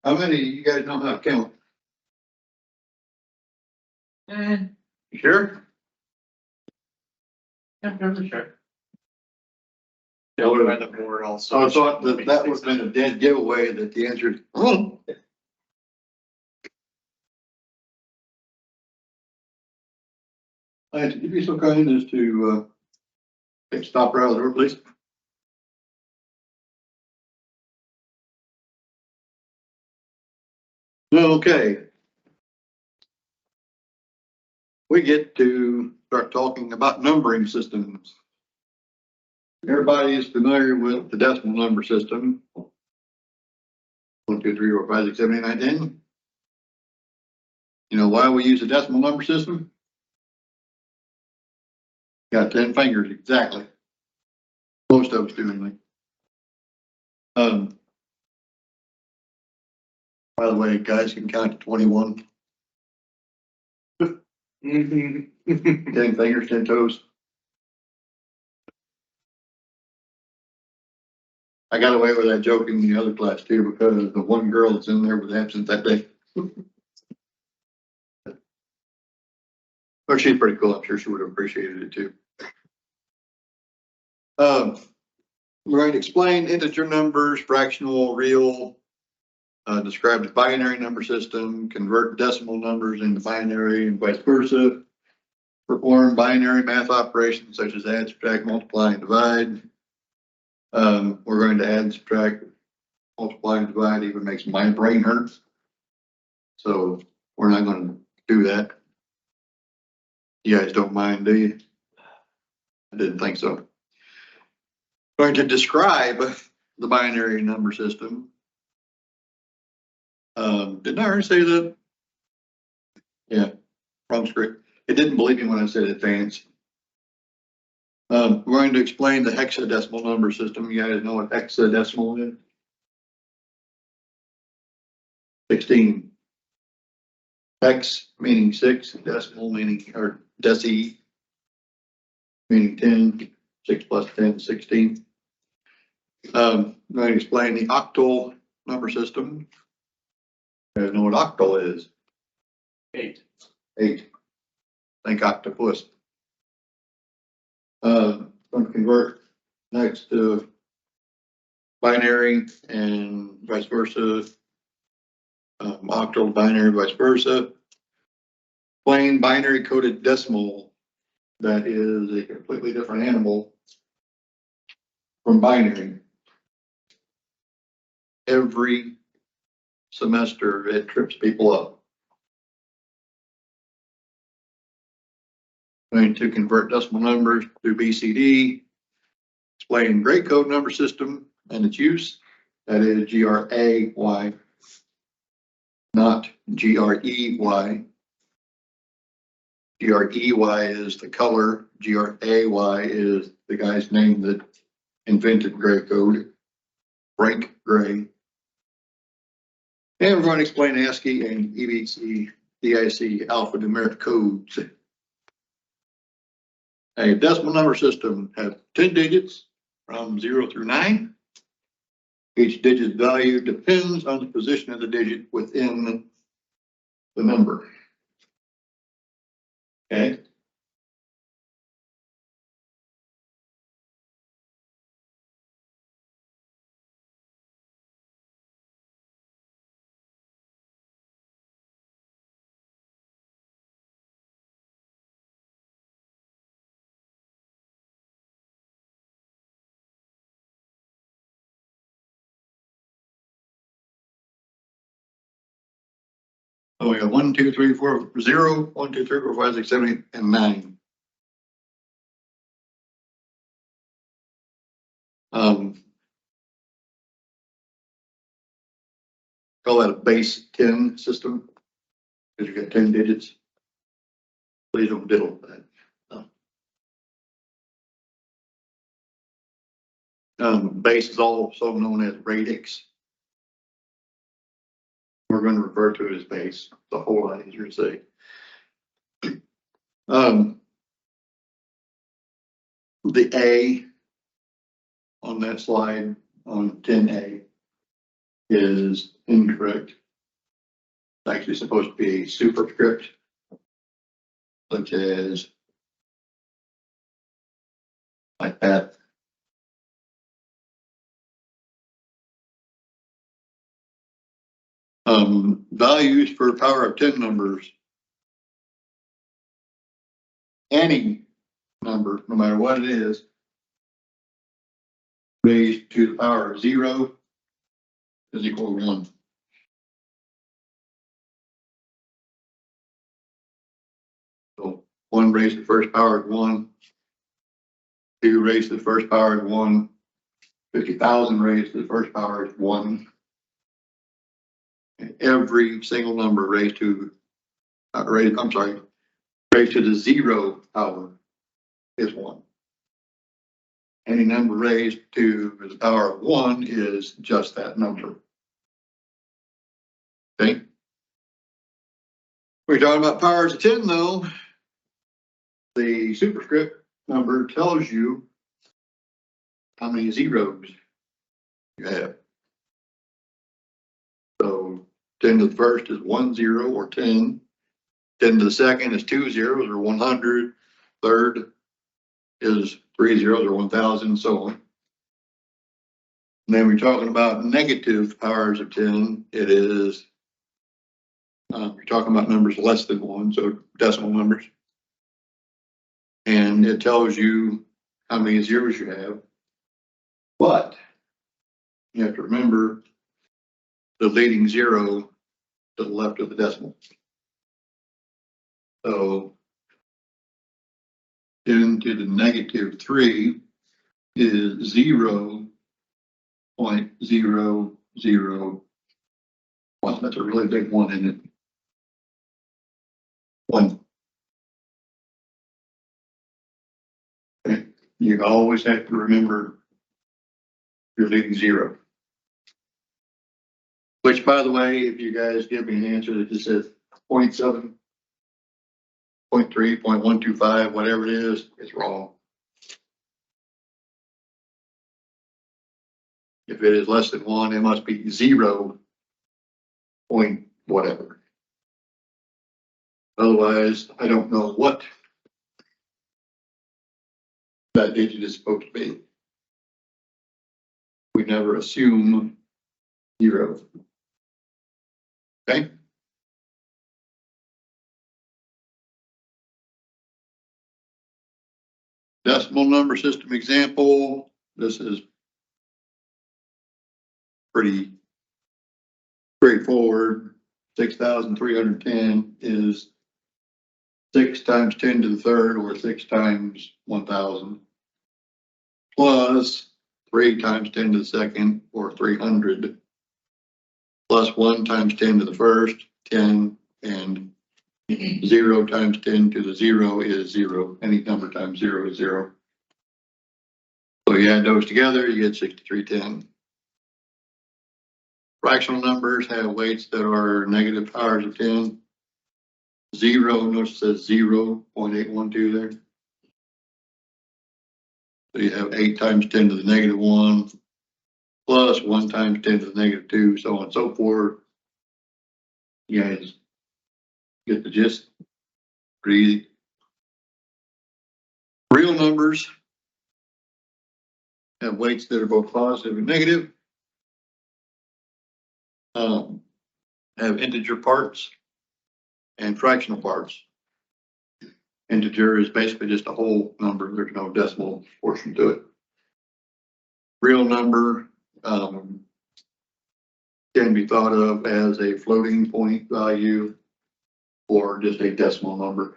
How many of you guys know how to count? You sure? Yeah, I'm sure. Yeah, what By the board also. I thought that that would have been a dead giveaway that the answer is, oh. Lance, would you be so kind as to, stop right out of the door, please? Okay. We get to start talking about numbering systems. Everybody is familiar with the decimal number system. 1, 2, 3, 4, 5, 6, 7, 8, 9, 10. You know why we use a decimal number system? Got 10 fingers, exactly. Most of us do anyway. By the way, guys can count to 21. 10 fingers, 10 toes. I got away with that joke in the other class too, because the one girl that's in there was absent that day. But she's pretty cool. I'm sure she would have appreciated it too. We're going to explain integer numbers, fractional, real, describe the binary number system, convert decimal numbers into binary and vice versa, perform binary math operations such as add, subtract, multiply, and divide. We're going to add, subtract, multiply, and divide. Even makes my brain hurt. So we're not going to do that. You guys don't mind, do you? I didn't think so. Going to describe the binary number system. Didn't I already say that? Yeah, wrong script. It didn't believe me when I said advanced. We're going to explain the hexadecimal number system. You guys know what hexadecimal is? 16. Hex meaning 6, decimal meaning, or deci meaning 10, 6 plus 10, 16. I'm going to explain the octal number system. You guys know what octal is? 8. 8. Think octopus. Going to convert next to binary and vice versa. Octal binary, vice versa. Plain binary coded decimal, that is a completely different animal from binary. Every semester it trips people up. Going to convert decimal numbers to BCD. Explain gray code number system and its use. That is GRAY, not GREY. GREY is the color. GRAY is the guy's name that invented gray code, Frank Gray. And we're going to explain ASCII and EBC, DIC alphanumeric codes. A decimal number system has 10 digits from 0 through 9. Each digit value depends on the position of the digit within the number. Okay. So we got 1, 2, 3, 4, 0, 1, 2, 3, 4, 5, 6, 7, 8, and 9. Call that a base 10 system because you got 10 digits. Please don't diddle that. Base is also known as radix. We're going to refer to it as base. It's a whole lot easier to say. The A on that slide on 10A is incorrect. It's actually supposed to be a superscript, such as like that. Values for power of 10 numbers. Any number, no matter what it is, raised to the power of 0 is equal to 1. So 1 raised to the first power is 1. 2 raised to the first power is 1. 50,000 raised to the first power is 1. And every single number raised to raised to the 0 power is 1. Any number raised to the power of 1 is just that number. Okay. We're talking about powers of 10 though. The superscript number tells you how many zeros you have. So 10 to the first is 1 0 or 10. 10 to the second is 2 zeros or 100. Third is 3 zeros or 1,000, so on. And then we're talking about negative powers of 10. It is, we're talking about numbers less than 1, so decimal numbers. And it tells you how many zeros you have. But you have to remember the leading 0 to the left of the decimal. So 10 to the negative 3 is 0.001. That's a really big one, isn't it? 1. Okay. You always have to remember your leading 0. Which, by the way, if you guys give me an answer that just says 0.7, 0.3, 0.125, whatever it is, it's wrong. If it is less than 1, it must be 0 point whatever. Otherwise, I don't know what that digit is supposed to be. We never assume 0. Okay. Decimal number system example. This is pretty straightforward. 6,310 is 6 times 10 to the third, or 6 times 1,000, plus 3 times 10 to the second, or 300, plus 1 times 10 to the first, 10, and 0 times 10 to the 0 is 0. Any number times 0 is 0. So you add those together, you get 6,310. Fractional numbers have weights that are negative powers of 10. 0, notice it says 0.812 there. So you have 8 times 10 to the negative 1, plus 1 times 10 to the negative 2, so on and so forth. You guys get the gist? Pretty easy. Real numbers have weights that are both positive and negative. Have integer parts and fractional parts. Integer is basically just a whole number. There's no decimal portion to it. Real number can be thought of as a floating point value or just a decimal number.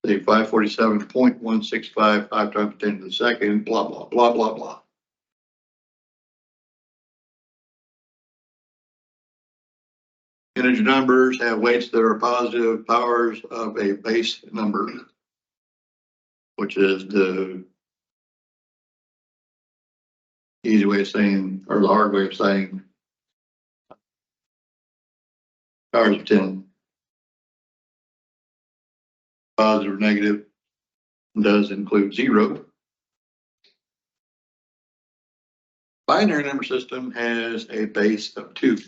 Say 547.165, 5 times 10 to the second, blah, blah, blah, blah, blah. Integer numbers have weights that are positive powers of a base number, which is the easy way of saying, or the hard way of saying, powers of 10. positive or negative, does include 0. Binary number system has a base of 2.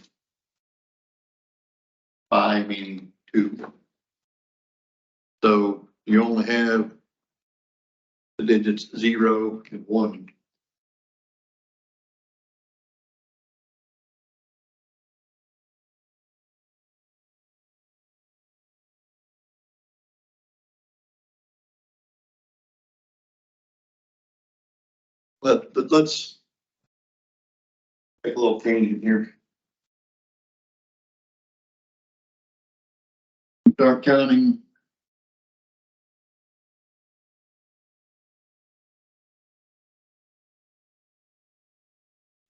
Bi meaning 2. So you only have the digits 0 and 1. Let's take a little tangent here. Start counting.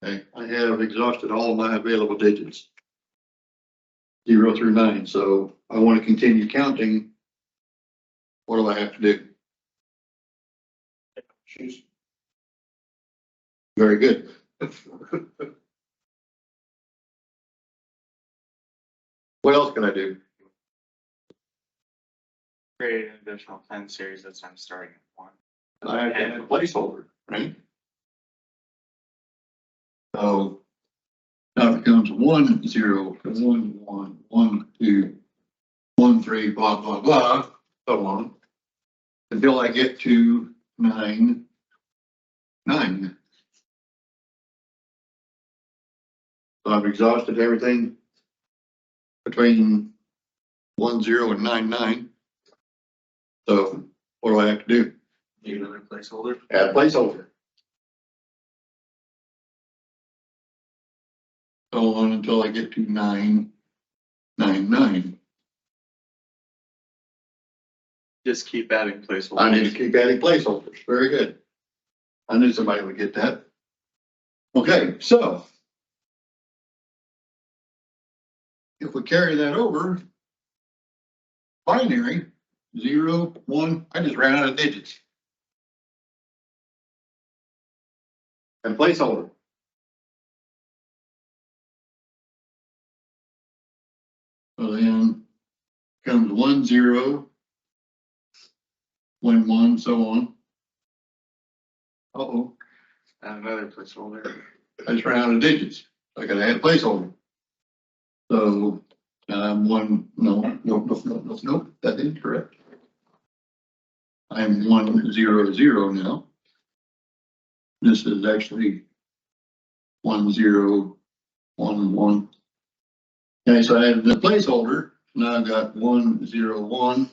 Okay, I have exhausted all my available digits, 0 through 9. So I want to continue counting. What do I have to do? Choose. Very good. What else can I do? Create an additional 10 series. That's I'm starting at 1. I have to add a placeholder, right? So now it becomes 1, 0, 1, 1, 1, 2, 1, 3, blah, blah, blah, so on, until I get to 9, 9. So I've exhausted everything between 1, 0 and 9, 9. So what do I have to do? Need another placeholder. Add a placeholder. So on until I get to 9, 9, 9. Just keep adding placeholders. I need to keep adding placeholders. Very good. I knew somebody would get that. Okay, so if we carry that over, binary, 0, 1, I just ran out of digits. And placeholder. So then comes 1, 0, 1, 1, so on. Uh-oh, Add another placeholder. I just ran out of digits. I gotta add a placeholder. So, 1, no, that isn't correct. I'm 1, 0, 0 now. This is actually 1, 0, 1, 1. Okay, so I added the placeholder. Now I've got 1, 0, 1,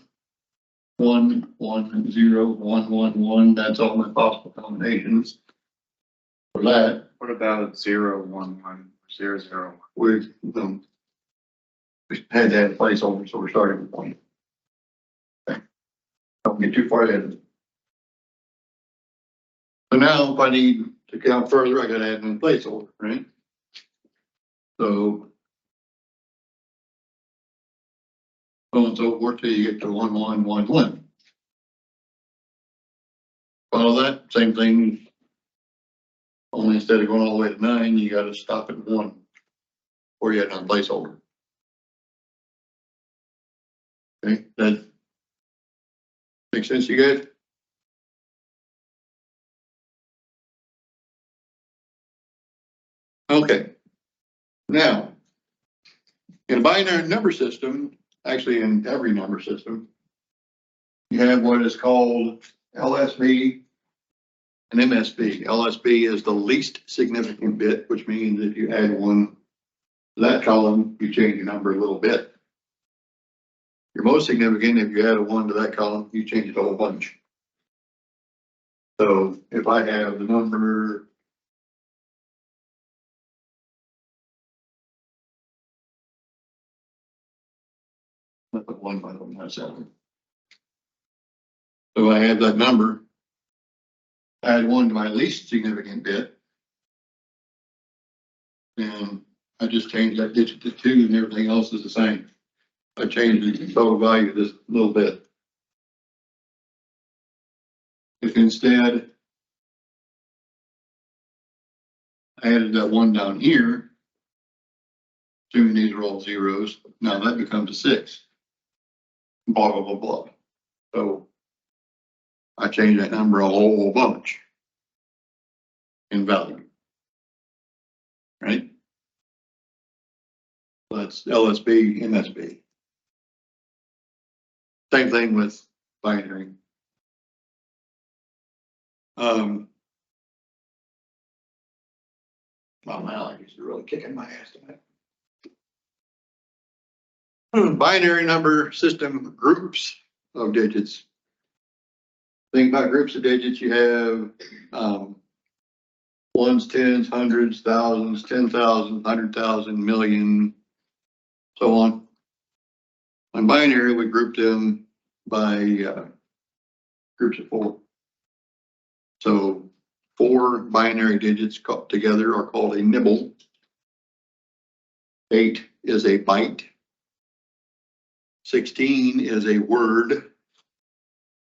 1, 1, 0, 1, 1, 1. That's all my possible combinations for that. What about 0, 1, 1, 0, 0, 1? We had to add a placeholder, so we're starting with 1. Okay. Don't get too far ahead. So now if I need to count further, I gotta add a placeholder, right? So so and so forth till you get to 1, 1, 1, 1. Follow that, same thing. Only instead of going all the way to 9, you gotta stop at 1. Or you had a placeholder. Okay, that makes sense, you guys? Okay. Now, in a binary number system, actually in every number system, you have what is called LSB and MSB. LSB is the least significant bit, which means if you add 1 to that column, you change your number a little bit. Your most significant, if you add a 1 to that column, you change it a whole bunch. So if I have the number I put 1 by the way, not 7. So I have that number, add 1 to my least significant bit, and I just change that digit to 2 and everything else is the same. I changed the total value just a little bit. If instead I added that 1 down here, assuming these are all zeros, now that becomes a 6. Blah, blah, blah, blah. So I changed that number a whole bunch in value. Right? That's LSB, MSB. Same thing with binary. Well, my allergies are really kicking my ass tonight. Binary number system groups of digits. Think about groups of digits. You have ones, tens, hundreds, thousands, 10,000, 100,000, million, so on. On binary, we group them by groups of 4. So 4 binary digits together are called a nibble. 8 is a byte. 16 is a word.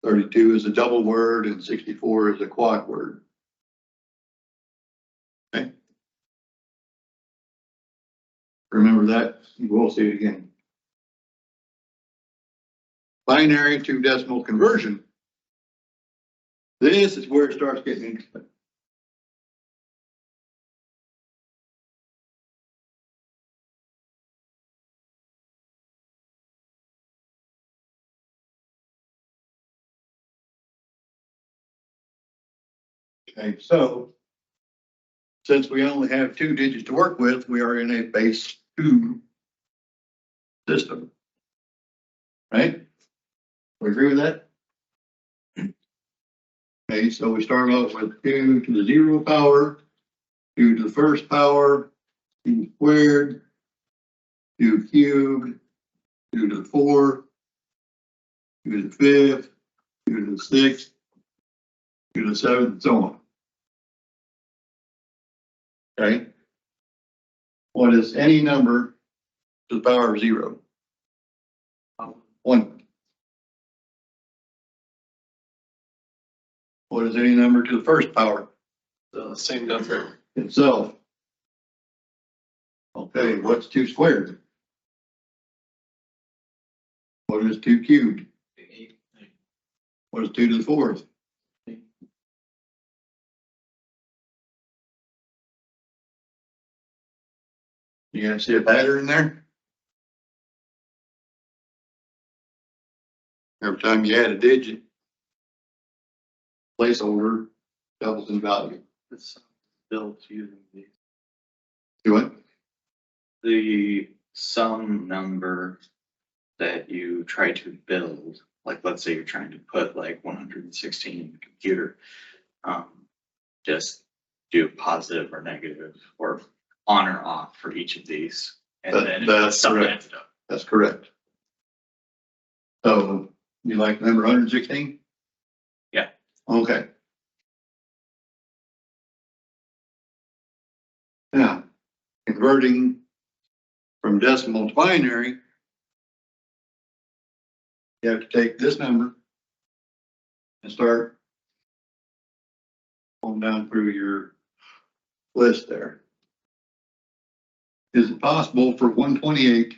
32 is a double word, and 64 is a quad word. Okay. Remember that, we'll see it again. Binary to decimal conversion. This is where it starts getting interesting. Okay, so since we only have 2 digits to work with, we are in a base 2 system. Right? We agree with that? Okay, so we start off with 2 to the 0 power, 2 to the first power, 2 squared, 2 cubed, 2 to the 4, 2 to the 5th, 2 to the 6th, 2 to the 7th, and so on. Okay? What is any number to the power of 0? 1. What is any number to the first power? The same number. Itself. Okay, what's 2 squared? What is 2 cubed? 8. What is 2 to the 4th? You gonna see a pattern there? Every time you add a digit, placeholder doubles in value. It's built using these. Do it. The sum number that you try to build, like let's say you're trying to put like 116 in the computer, just do positive or negative or on or off for each of these. And then That's sum correct. adds up. That's correct. So you like the number 116? Yeah. Okay. Now, converting from decimal to binary, you have to take this number and start going down through your list there. Is it possible for 128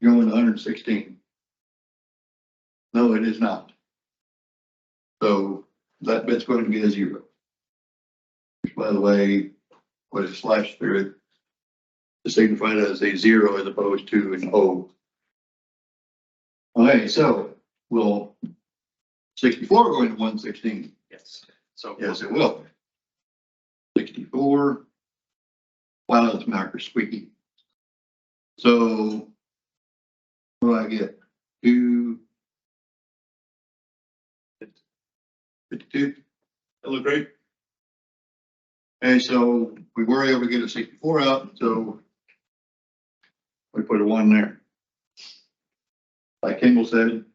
going to 116? No, it is not. So that bit's going to be a 0. Which, by the way, was a slash through it to signify that as a 0 as opposed to an O. Okay, so will 64 go into 116? Yes. So Yes, it will. 64. Wow, this marker's squeaky. So what do I get? 2. 52. That look great. Okay, so we were able to get a 64 out, so we put a 1 there. Like Kimball said,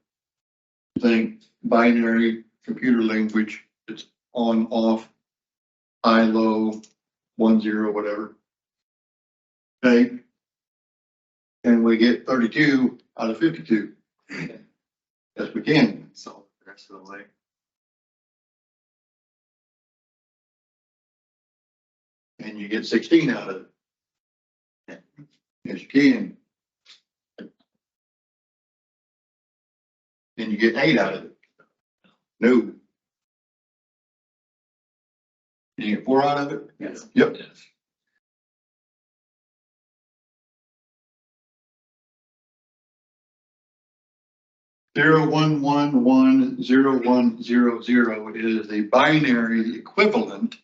think binary computer language, it's on, off, high, low, 1, 0, whatever. Okay. And we get 32 out of 52. Yes, we can. So the rest of the way. And you get 16 out of it. Yes, you can. and you get 8 out of it. No. You get 4 out of it? Yes. Yep. Yes. Zero one one one zero one zero zero is the binary equivalent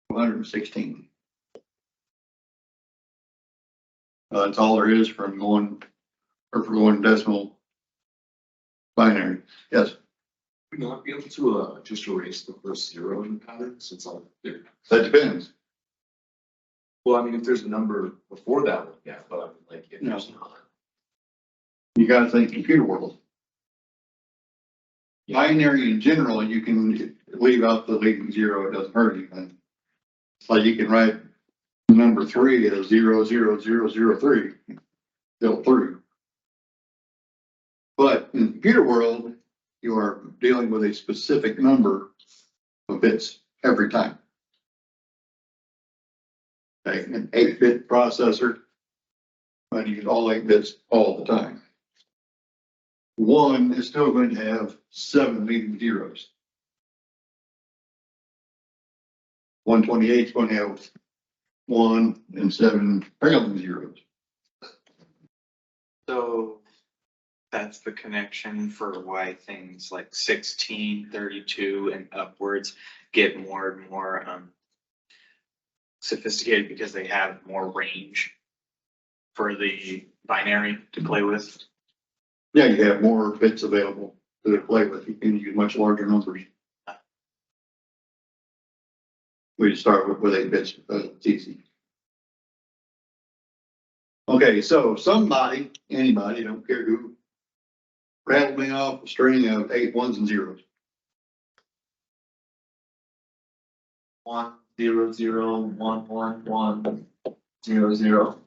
of 116. That's all there is from going, or for going decimal binary. Yes, Would not be able to just erase the first zero in the pattern since all there. that depends. Well, I mean, if there's a number before that one, yeah, but I mean, like if No. there's not. You gotta think computer world. Binary in general, you can leave out the leading zero, it doesn't hurt anything. Like you can write number 3 as 00003, still 3. But in the computer world, you are dealing with a specific number of bits every time. Okay, an 8-bit processor, but you get all 8 bits all the time. 1 is still going to have 7 leading zeros. 128 is going to have 1 and 7 trailing zeros. So that's the connection for why things like 16, 32 and upwards get more and more sophisticated because they have more range for the binary to play with. Yeah, you have more bits available to play with. You can use much larger numbers. We just start with 8 bits because it's easy. Okay, so somebody, anybody, don't care who, rattled me off a string of 8 ones and zeros. 1 0 0 1 1 1 0 0.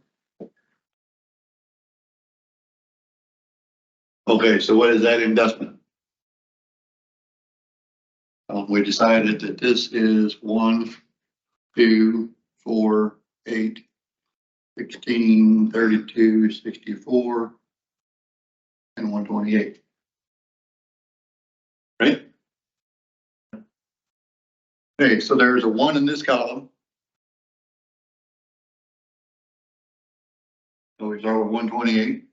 Okay, so what is that in decimal? We decided that this is 1, 2, 4, 8, 16, 32, 64, and 128. Right? Okay, so there's a 1 in this column. So we start with 128.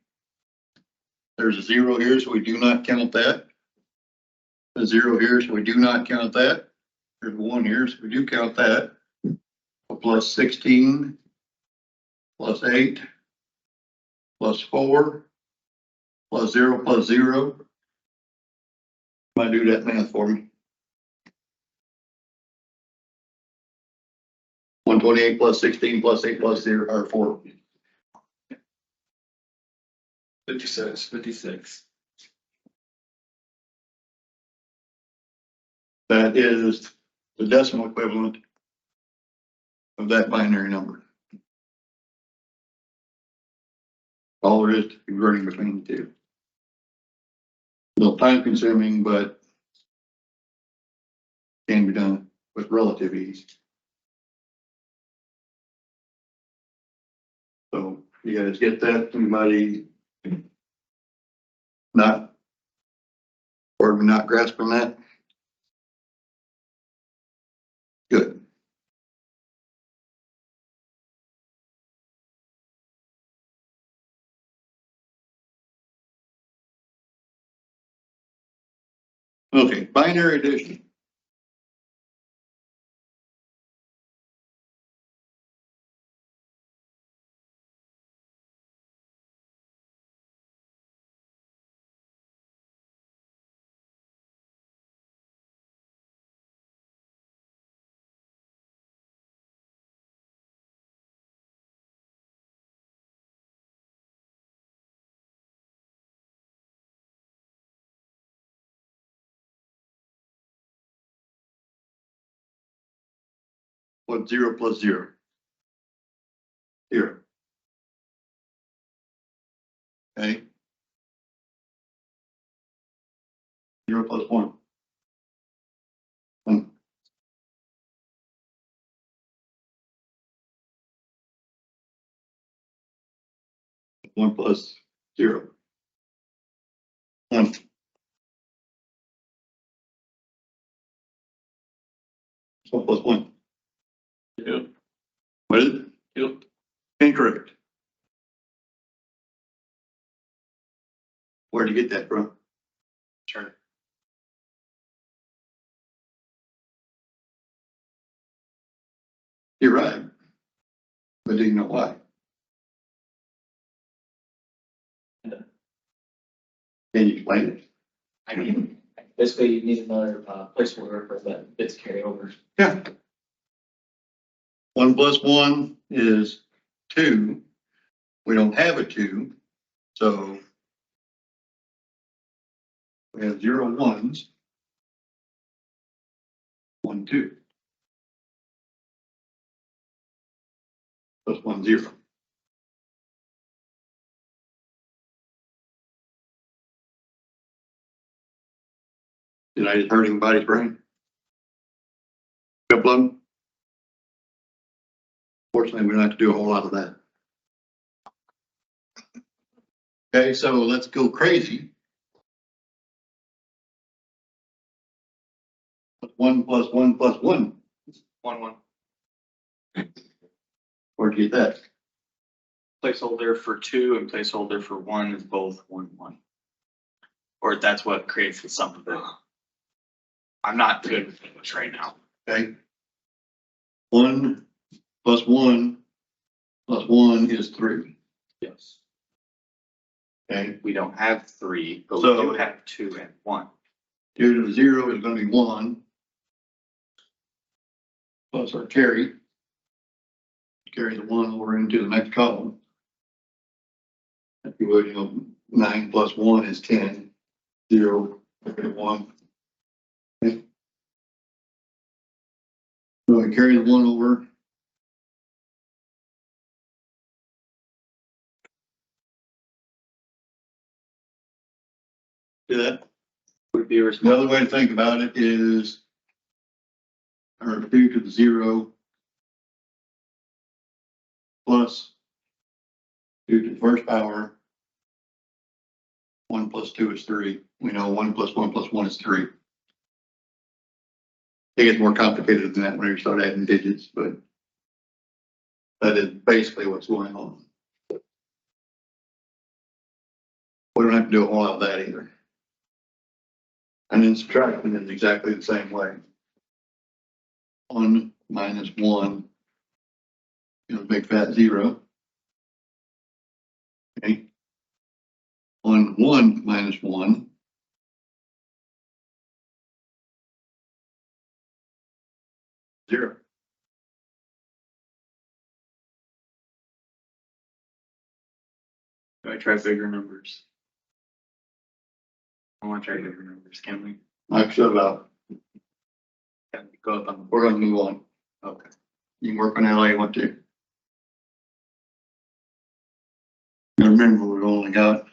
There's a 0 here, so we do not count that. A 0 here, so we do not count that. There's a 1 here, so we do count that. A plus 16, plus 8, plus 4, plus 0, plus 0. Might do that math for me. 128 plus 16 plus 8 plus 0 or 4. 56. 56. That is the decimal equivalent of that binary number. All there is to converting between the two. A little time consuming, but can be done with relative ease. So you guys get that? Anybody not, or not grasping that? Good. Okay, binary addition. What 0 plus 0? 0. Okay. 0 plus 1. 1. 1 plus 0. 1. So plus 1. Yep. What is it? Yep. Incorrect. Where'd you get that from? Sure. You're right. But do you know why? Can you explain it? I mean, Basically, you need another placeholder for the bits carry over. Yeah. 1 plus 1 is 2. We don't have a 2, so we have 0 ones. 1, 2. Plus 1, 0. Did I just hurt anybody's brain? Couple of them? Fortunately, we don't have to do a whole lot of that. Okay, so let's go crazy. 1 plus 1 plus 1. 1, 1. Where'd you get that? Placeholder for 2 and placeholder for 1 is both 1, 1. Or that's what creates the sum of it. I'm not good with English right now. Okay. 1 plus 1 plus 1 is 3. Yes. Okay. We don't have 3, but So- we do have 2 and 1. 2 to the 0 is going to be 1. Plus our carry. Carry the 1 over into the next column. If you would, 9 plus 1 is 10. 0, 1. Okay. So we carry the 1 over. See that? Would be The responsible. other way to think about it is, or 2 to the 0 plus 2 to the first power. 1 plus 2 is 3. We know 1 plus 1 plus 1 is 3. It gets more complicated than that when you start adding digits, but that is basically what's going on. We don't have to do a whole lot of that either. And then subtraction is exactly the same way. 1 minus 1 is a big fat 0. Okay. 1 minus 1. 0. Do I try bigger numbers? I want to try bigger numbers. Can we? Mike, shut up. Can we go up on the We're board? gonna move on. Okay. You can work on that all you want to. Now remember, we've only got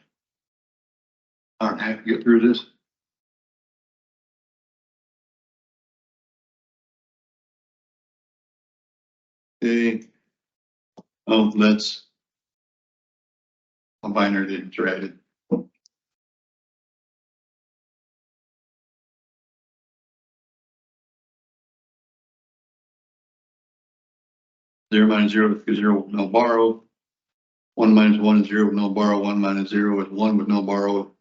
hour and a half to get through this. Okay. Oh, that's a binary digits are added. 0 minus 0 is 0 with no borrow. 1 minus 1 is 0 with no borrow. 1 minus 0 is 1 with no borrow.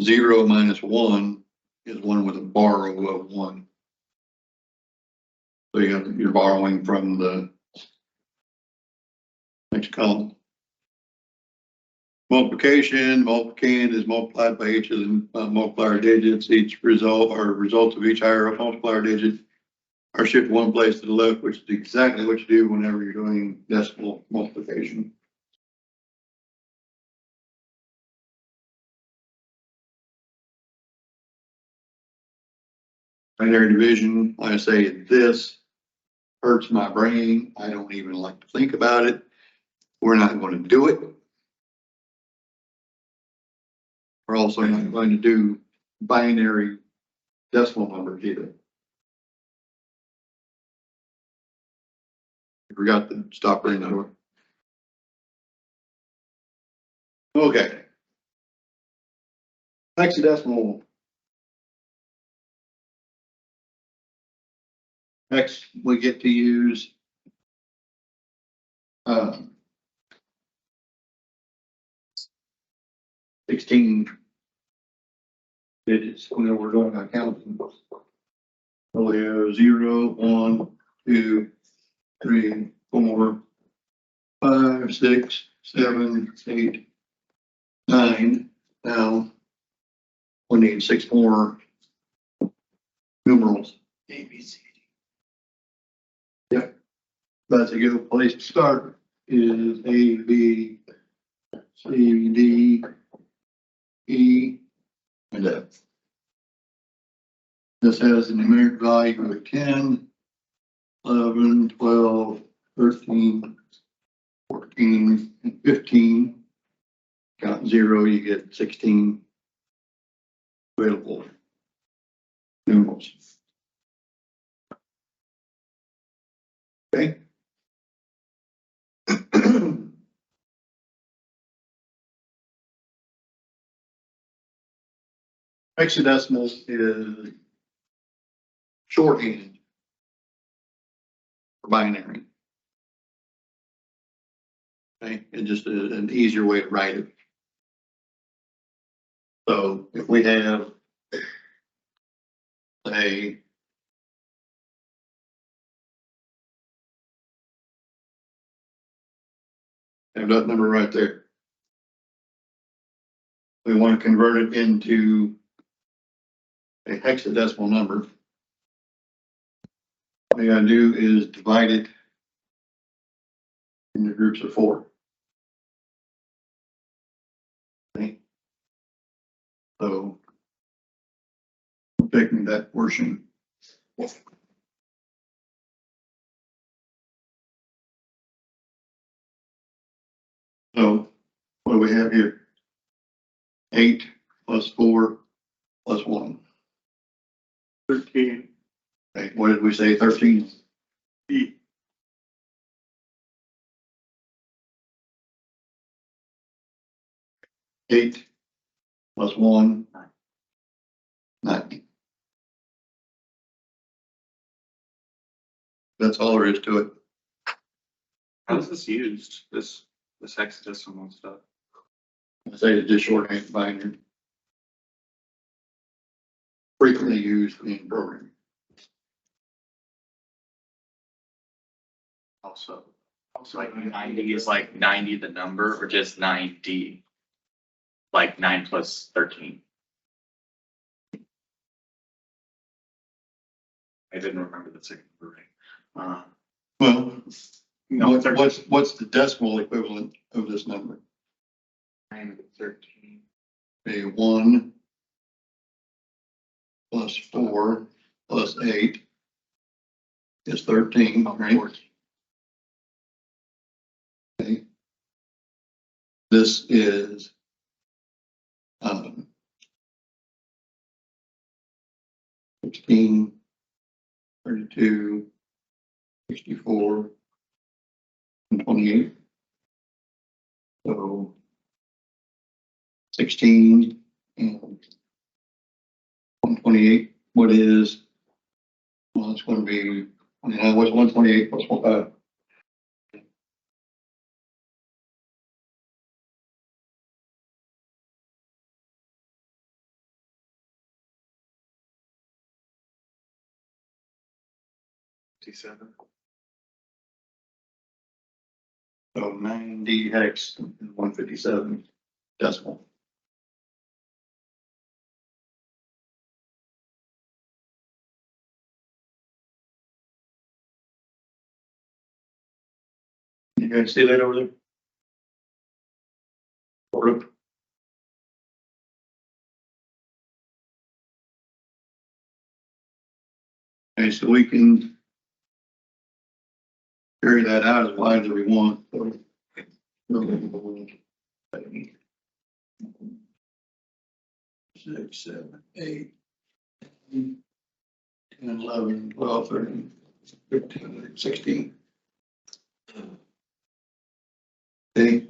0 minus 1 is 1 with a borrow of 1. So you're borrowing from the next column. Multiplication, multiplicand is multiplied by each of the multiplier digits. Each result or results of each higher multiplier digit are shifted one place to the left, which is exactly what you do whenever you're doing decimal multiplication. Binary division, like I say, this hurts my brain. I don't even like to think about it. We're not going to do it. We're also not going to do binary decimal numbers either. I forgot to stop ringing the door. Okay. hexadecimal. Next, we get to use 16 digits when we're doing accounting. So we have 0, 1, 2, 3, 4, 5, 6, 7, 8, 9. Now we need 6 more numerals. A, B, C, D. Yep. That's a good place to start is A, B, C, D, E, and F. This has a numeric value of 10, 11, 12, 13, 14, and 15. Count 0, you get 16 available numerals. Okay. Hexadecimal is shorthand for binary. Okay, it's just an easier way to write it. So if we have, say, have that number right there. We want to convert it into a hexadecimal number. All you gotta do is divide it into groups of 4. Okay. So I'm taking that portion. So what do we have here? 8 plus 4 plus 1. 13. Okay, what did we say? 13? E. Eight plus 1, 9. That's all there is to it. How's this used? This hexadecimal stuff? I say it's just shorthand binary. Frequently used in programming. Also like 90 is like 90 the number or just 9D? Like 9 plus 13. I didn't remember the second number right. Well, No, what's the decimal equivalent of this number? 9 to 13. A 1 plus 4 plus 8 is 13, right? 14. Okay. This is 16, 32, 64, and 28. So 16 and 128. What is, well, it's going to be, what's 128 plus 1? 57. So 90 hex and 157 decimal. You guys see that over there? Sort of. Okay, so we can carry that out as wide as we want. So, 6, 7, 8, 10, 11, 12, 13, 15, 16. Okay,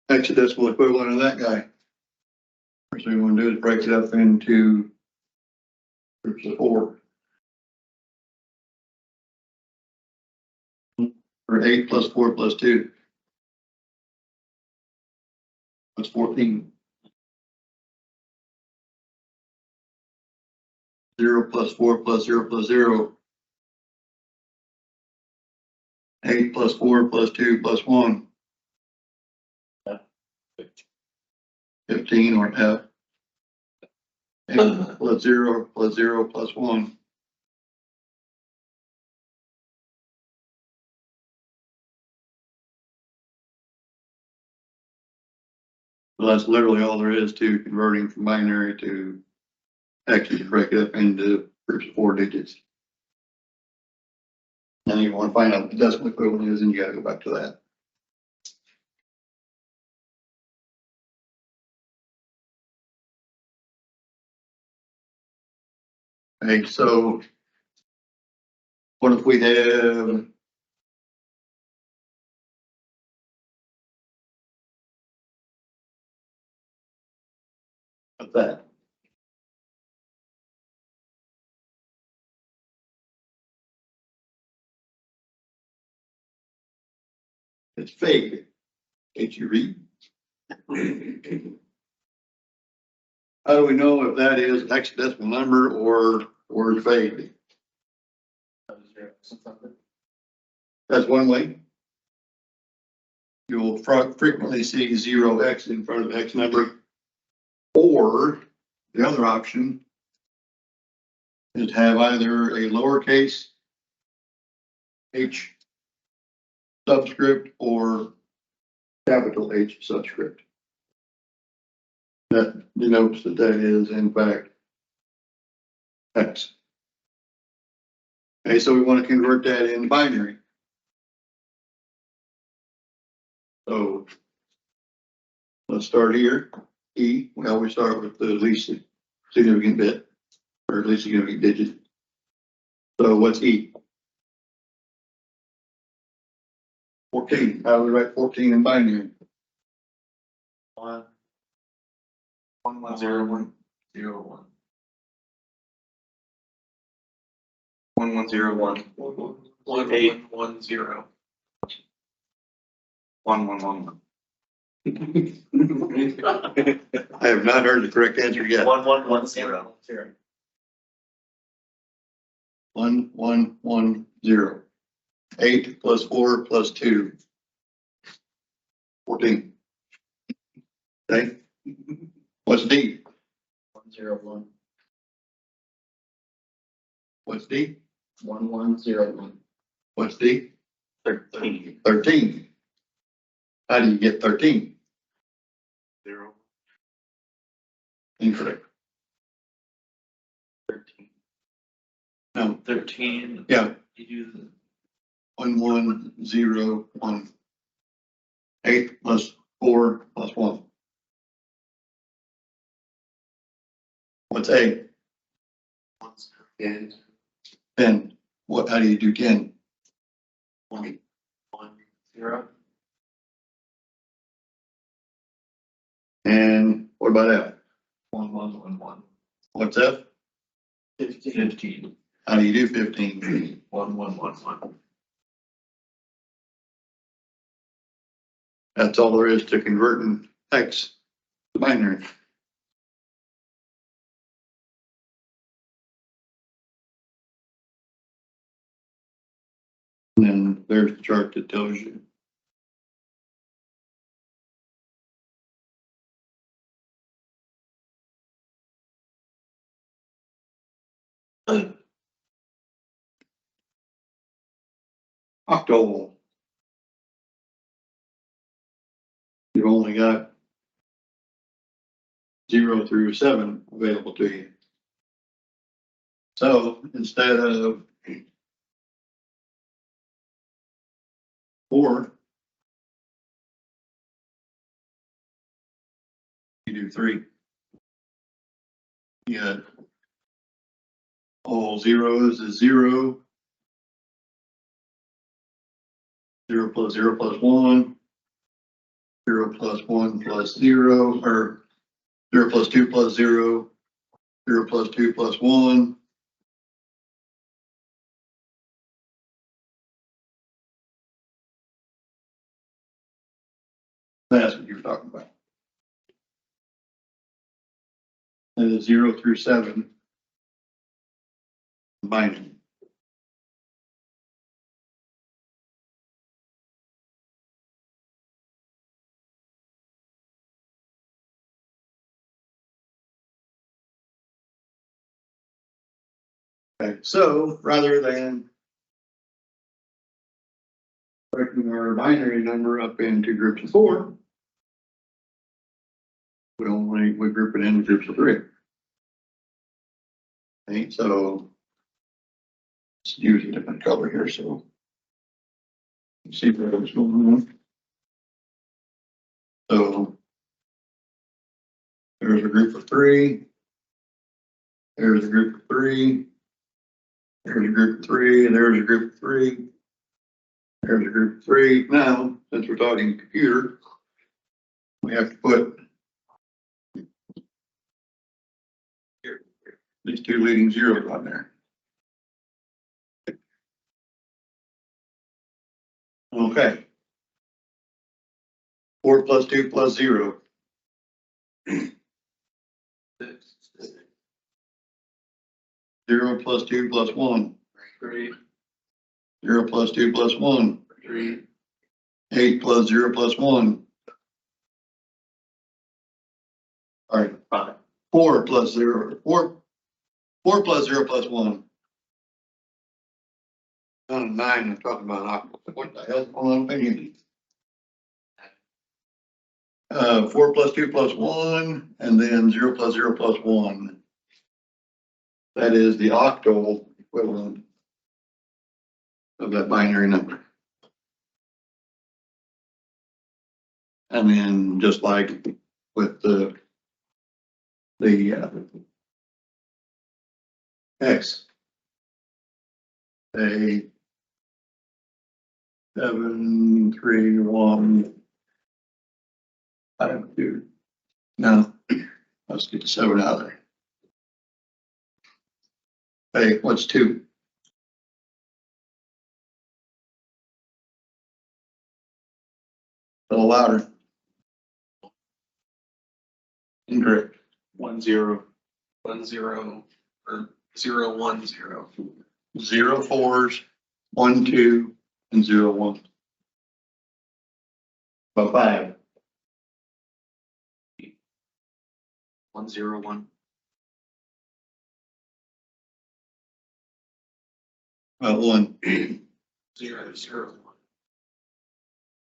hexadecimal equivalent of that guy. First thing we want to do is break it up into groups of 4. Or 8 plus 4 plus 2. That's 14. 0 plus 4 plus 0 plus 0. 8 plus 4 plus 2 plus 1. 15 or F. 8 plus 0 plus 0 plus 1. So that's literally all there is to converting from binary to actually break it up into groups of 4 digits. Now you want to find out what the decimal equivalent is, and you gotta go back to that. Okay, so what if we have that? It's fake. Can't you read? How do we know if that is hexadecimal number or word fake? That's one way. You'll frequently see 0x in front of X number. Or the other option is to have either a lowercase h subscript or capital H subscript. That denotes that that is in fact X. Okay, so we want to convert that into binary. So let's start here. E, we always start with the least significant bit, or least significant digit. So what's E? 14. How do we write 14 in binary? 1 1 0 1 0 1. 1 1 0 1 1 8 1 0. 1 1 1 I have not heard the correct answer yet. 1 1 1 0 0. 1 1 1 0. 8 plus 4 plus 2. 14. Okay. What's D? 1 0 1 What's D? 1 1 0 1. What's D? 13 13. How do you get 13? 0 Incorrect. 13 No. 13. Yeah. You do the 1 1 0 1. 8 plus 4 plus 1. What's A? 10. 10. What? How do you do 10? 1 1 0. And what about F? 1 1 1 1. What's F? 15. How do you do 15? 1 1 1 1. That's all there is to converting X to binary. And then there's the chart that tells you. Octal. You've only got 0 through 7 available to you. So instead of 4, you do 3. You got all zeros is 0. 0 plus 0 plus 1. 0 plus 1 plus 0, or 0 plus 2 plus 0, 0 plus 2 plus 1. That's what you're talking about. And the 0 through 7. Binary. Okay, so rather than breaking our binary number up into groups of 4, we group it into groups of 3. Okay, so let's use a different color here, so let's see what's going on. So there's a group of 3. There's a group of 3. There's a group of 3, and there's a group of 3. There's a group of 3. Now, since we're talking computer, we have to put these 2 leading zeros on there. Okay. 4 plus 2 plus 0. 0 plus 2 plus 1. 3, 0 plus 2 plus 1. 3, 8 plus 0 plus 1. All right. 5. 4 plus 0. 4 plus 0 plus 1. Down to 9, I'm talking about octals. What the hell's going on here? 4 plus 2 plus 1, and then 0 plus 0 plus 1. That is the octal equivalent of that binary number. And then just like with the X, a 7, 3, 1, 5, 2. No, let's get the 7 out of there. Hey, what's 2? A little louder. Incorrect. 1, 0. 1 0 or 0 1 0. 0 4s, 1 2, and 0 1. About 5. 1 0 1. About 1. 0 0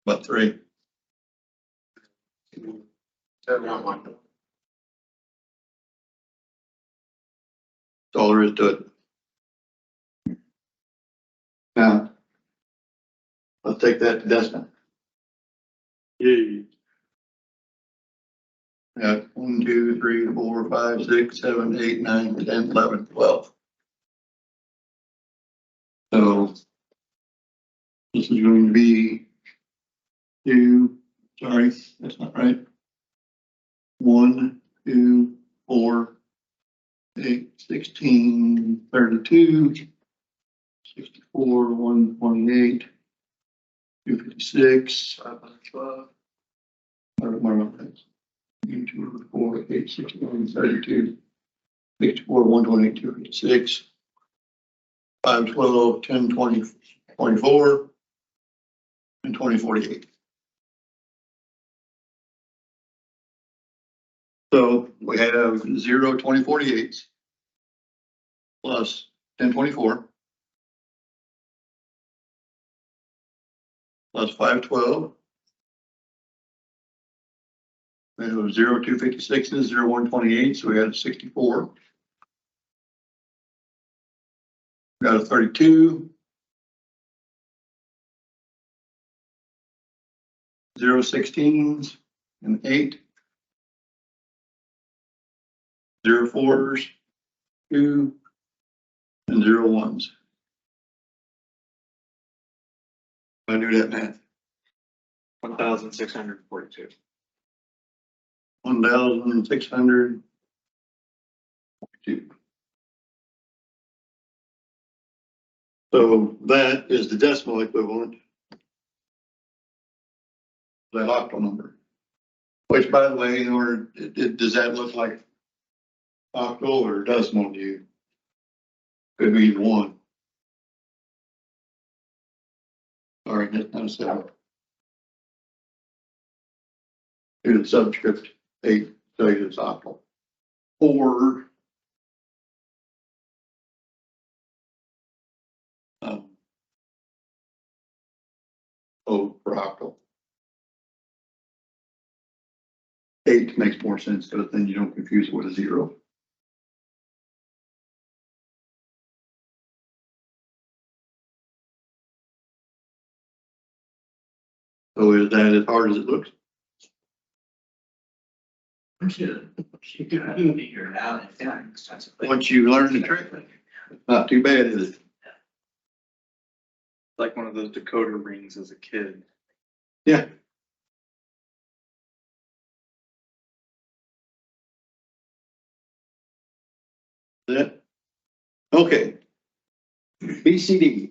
About 3. 1 1. That's all there is to it. Now, let's take that to decimal. Yay. Got 1 2 3 4 5 6 7 8 9 10 11 12. So this is going to be 2, sorry, that's not right. 1 2 4 8 16 32 64 128 256 12. Where am I? 2 4 8 16 32 64 128 256 5 12 10 20 24 and 20 48. So we have 0 20 48 plus 10 24 plus 5 12. We have 0 256s, 0 128, so we had a 64. We got a 32. 0 16s and 8. 0 4s, 2, and 0 1s. I do that math. 1,642. 1,600. So that is the decimal equivalent. That octal number. Which, by the way, in order, does that look like octal or decimal to you? Could be either one. All right, that's not a seven. Do the subscript 8, so it's octal. Or O for octal. 8 makes more sense, but then you don't confuse it with a 0. So is that as hard as it looks? You can figure it out. Once you learn the trick, not too bad, is it? Like one of those decoder rings as a kid. Yeah. That, okay. BCD.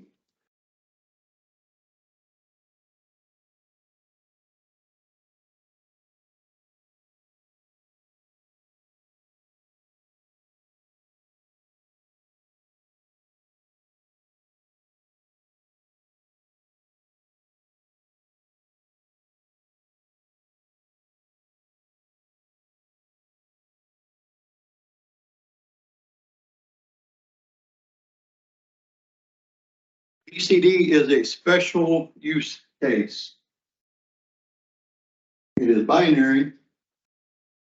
BCD is a special use case. It is binary,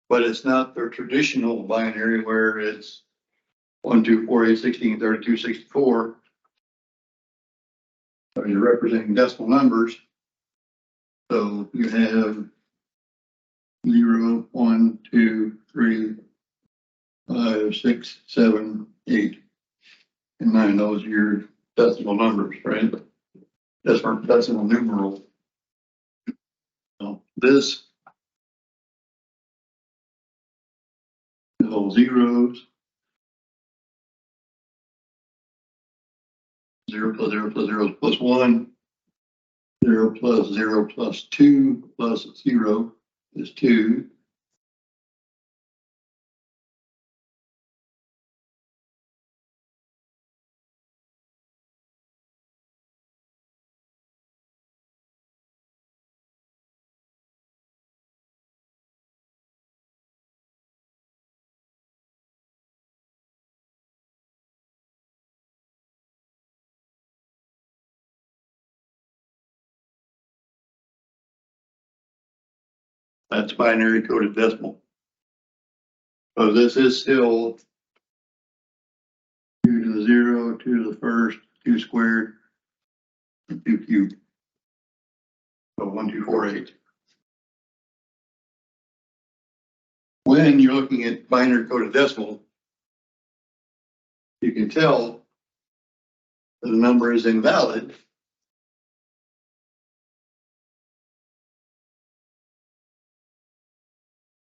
but it's not the traditional binary where it's 1, 2, 4, 8, 16, 32, 64. So you're representing decimal numbers. So you have 0, 1, 2, 3, 5, 6, 7, 8, and 9. Those are your decimal numbers, right? That's our decimal numeral. So this is all zeros. 0 plus 0 plus 0 plus 1. 0 plus 0 plus 2 plus 0 is 2. That's binary coded decimal. So this is still 2 to the 0, 2 to the first, 2 squared, and 2 cubed. So 1, 2, 4, 8. When you're looking at binary coded decimal, you can tell that the number is invalid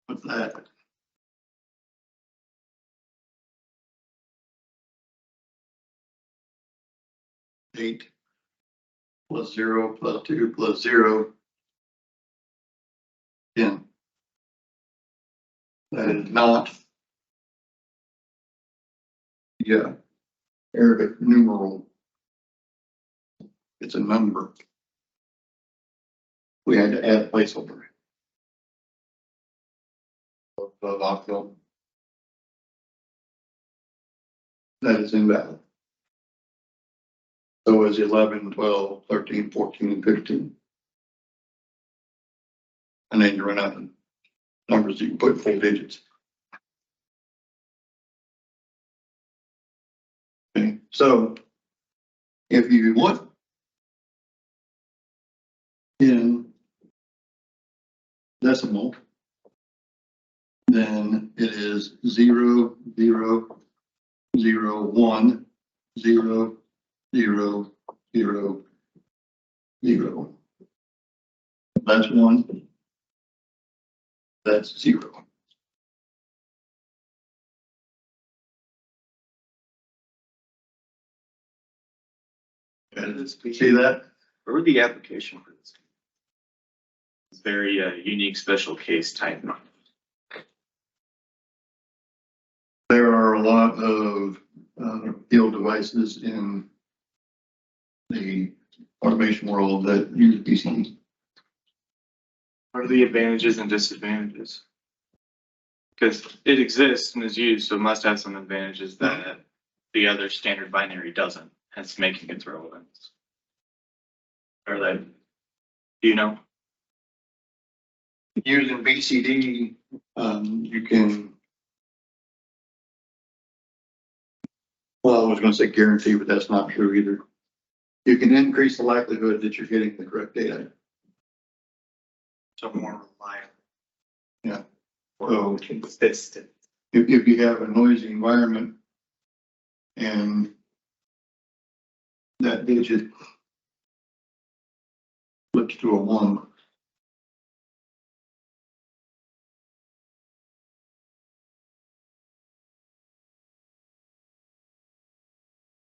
with that. Eight plus 0 plus 2 plus 0, 10. That is not, yeah, Arabic numeral. It's a number. We had to add a placeholder. Of octal. That is invalid. So is 11, 12, 13, 14, and 15. And then you run out of numbers you can put full digits. Okay, so if you want in decimal, then it is 0, 0, 0, 1, 0, 0, 0, 0. That's 1. That's 0. See that? Where would the application for this? It's very unique special case type. There are a lot of field devices in the automation world that use PCs. What are the advantages and disadvantages? Because it exists and is used, so it must have some advantages that the other standard binary doesn't, hence making its relevance. Or like, do you know? Using BCD, you can, well, I was going to say guarantee, but that's not true either. You can increase the likelihood that you're getting the correct data. So more reliable. Yeah. Or So consistent. if you have a noisy environment and that digit flips to a 1,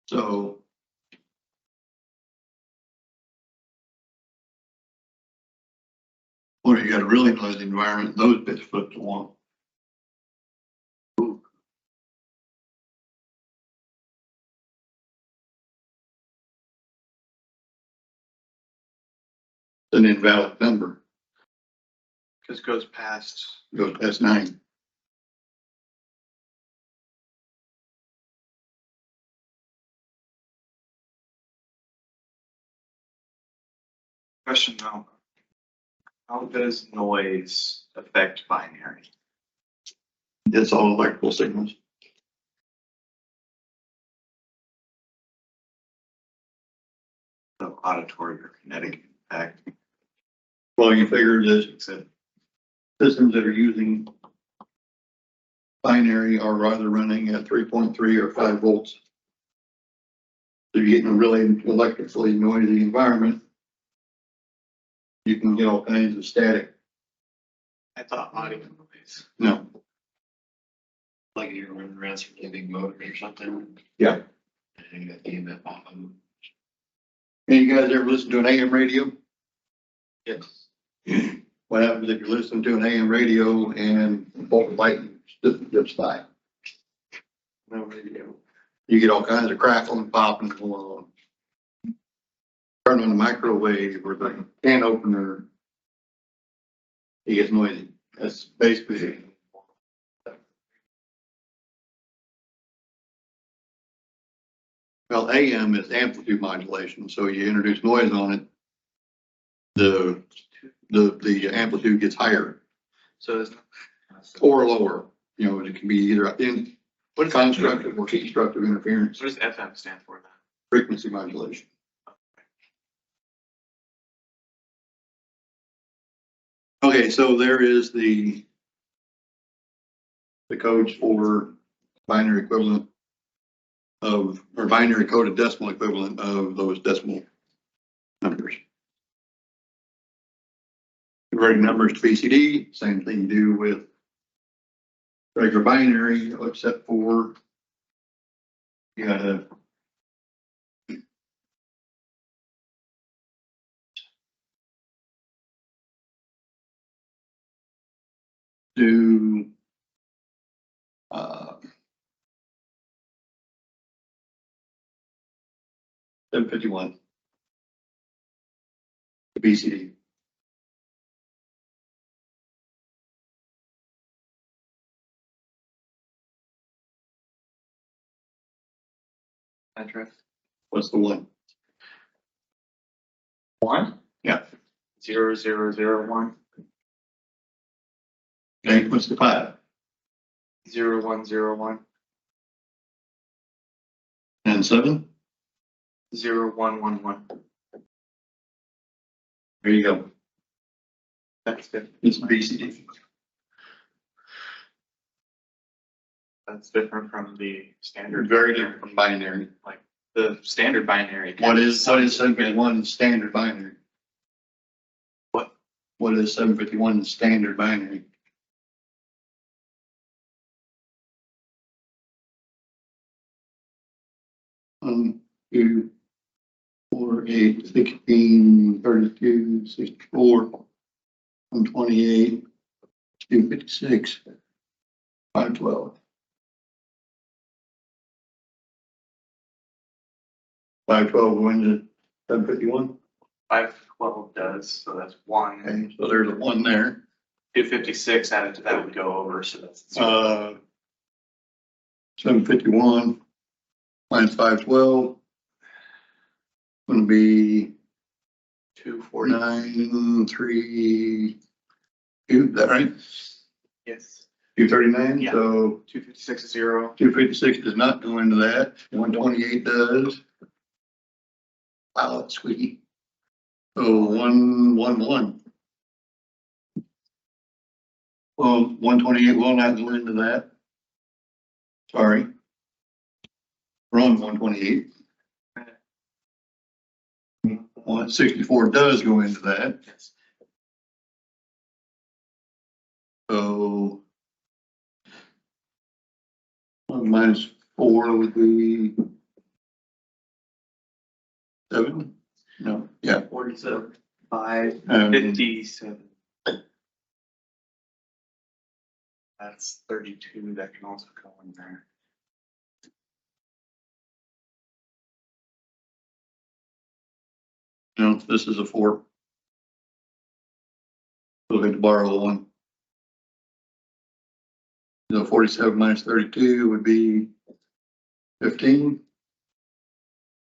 so or you got a really noisy environment, those bits flip to 1. It's an invalid number, Because it goes past. goes past 9. Question though. How does noise affect binary? It's all electrical signals. So auditory or kinetic impact. Well, you figure this Except systems that are using binary are either running at 3.3 or 5 volts. So you're getting a really electrically noisy environment. You can get all kinds of static. I thought audio noise. No, Like you're running around some big motor or something. Yeah. And you got EMF off of them. any you guys ever listen to an AM radio? Yes. What happens if you're listening to an AM radio and a bolt of lightning dips by? No radio. You get all kinds of crackling, popping going on. Turn on the microwave or the can opener, it gets noisy. That's basically it. Well, AM is amplitude modulation, so you introduce noise on it, the amplitude gets higher So it's or lower. You know, it can be either in constructive or constructive interference, what does FM stand for then? frequency modulation. Okay, so there is the codes for binary equivalent of, or binary coded decimal equivalent of those decimal numbers. Converting numbers to BCD, same thing you do with regular binary, except for you gotta do 751 to BCD. Address. What's the 1? 1? Yeah. 0001. Okay, what's the 5? 0101. And 7? 0111. There you go. That's good. It's BCD. That's different from the standard. Very different from binary. Like the standard binary. What is 751 standard binary? What? What is 751 standard binary? 2, 4, 8, 16, 32, 64, 128, 256, 512. 512 going to 751. 512 does, so that's one. Okay, so there's a 1 there. 256 added to that would go over, so that's. 751 minus 512. Going to be 249. 932. Is that right? Yes. 239. Yeah. So 256 is 0. 256 does not go into that. 128 does. Wow, that's squeaky. So 111. Well, 128 will not go into that. Sorry. Wrong 128. 164 does go into that. Yes. So minus 4 would be 7. No, yeah. 47. 5. Um, 57. That's 32. That can also go in there. No, this is a 4. We'll have to borrow the 1. So 47 minus 32 would be 15.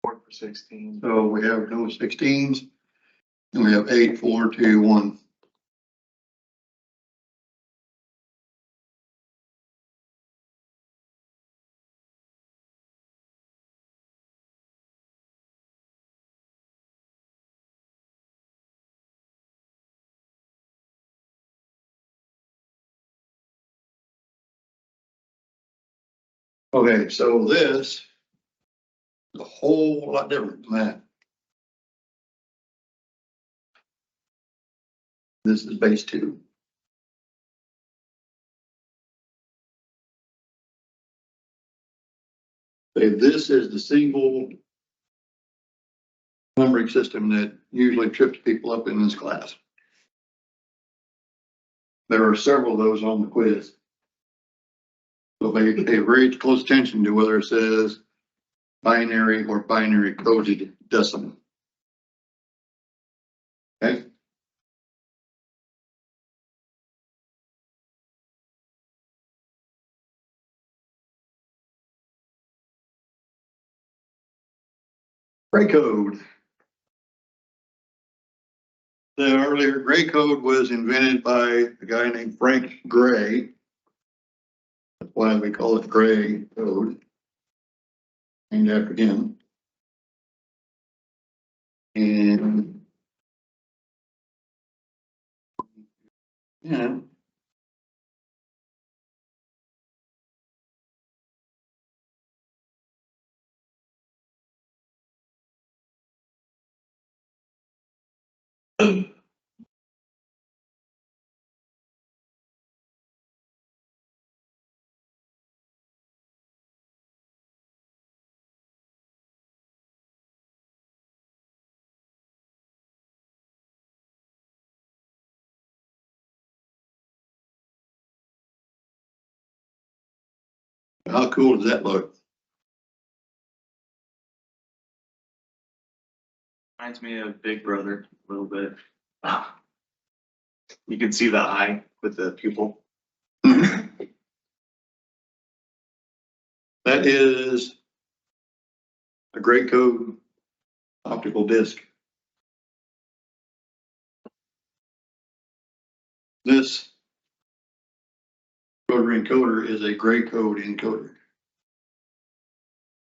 4 for 16. So we have no 16s. And we have 8, 4, 2, 1. Okay, so this is a whole lot different than that. This is base 2. Okay, this is the single numbering system that usually trips people up in this class. There are several of those on the quiz. So they pay very close attention to whether it says binary or binary coded decimal. Okay. Gray code. The earlier gray code was invented by a guy named Frank Gray. That's why we call it gray code. Named after him. And yeah. How cool does that look? Reminds me of Big Brother a little bit. You can see the eye with the pupil. That is a gray code optical disc. This rotary encoder is a gray code encoder.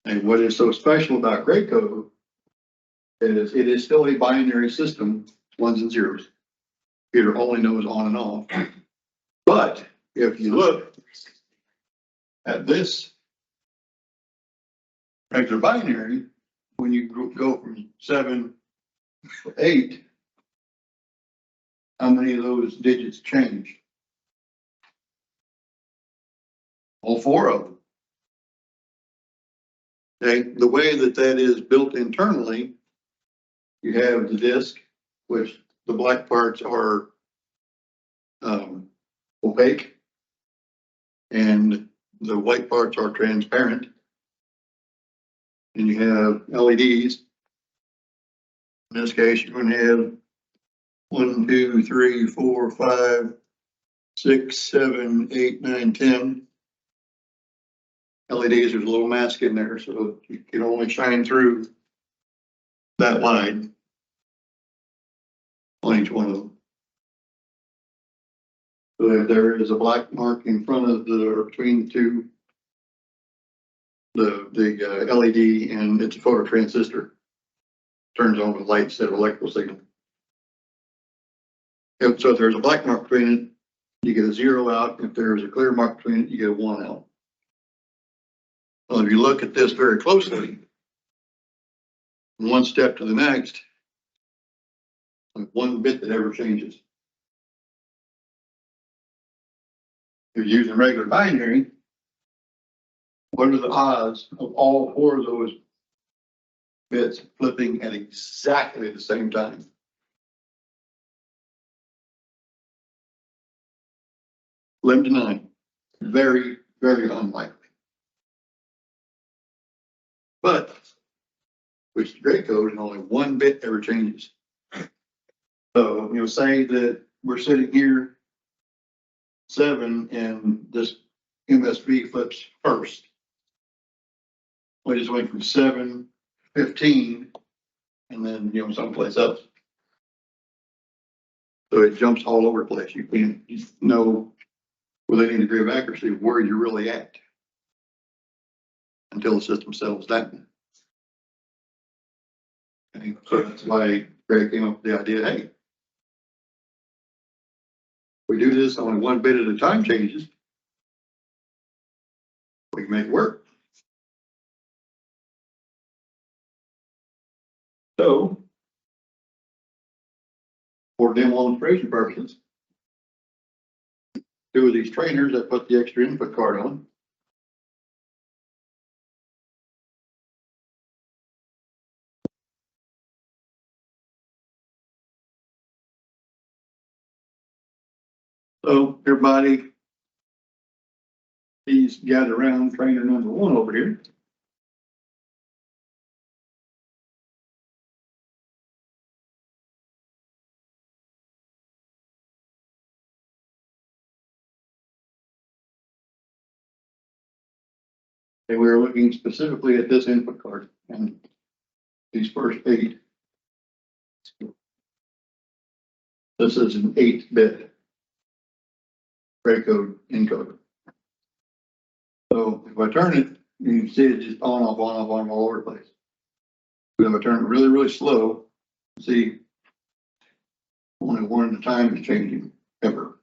And what is so special about gray code is it is still a binary system, 1s and 0s. Computer only knows on and off. But if you look at this regular binary, when you go from 7 to 8, how many of those digits change? All 4 of them. Okay, the way that that is built internally, you have the disk, which the black parts are opaque, and the white parts are transparent. And you have LEDs. In this case, you're going to have 1, 2, 3, 4, 5, 6, 7, 8, 9, 10. LEDs, there's a little mask in there, so you can only shine through that wide on each one of them. So if there is a black mark in front of the, or between the two, the LED, and it's a phototransistor, turns on with light instead of electrical signal. So if there's a black mark between it, you get a 0 out. If there's a clear mark between it, you get a 1 out. Well, if you look at this very closely, one step to the next, like one bit that ever changes. If you're using regular binary, what are the odds of all 4 of those bits flipping at exactly the same time? Lim to 9. Very, very unlikely. But with the gray code, and only 1 bit ever changes. So you'll say that we're sitting here 7 and this MSB flips first. We just went from 7, 15, and then, someplace else. So it jumps all over the place. You can't know with any degree of accuracy where you're really at until the system settles down. Okay, so that's why Greg came up with the idea, hey, we do this only 1 bit at a time changes, we can make it work. So, for demonstration purposes, 2 of these trainers that put the extra input card on. So everybody, please gather around trainer number 1 over here. And we were looking specifically at this input card and these first 8. This is an 8-bit gray code encoder. So if I turn it, you can see it just on, off, on all over the place. But if I turn it really, really slow, see, only 1 at a time is changing ever.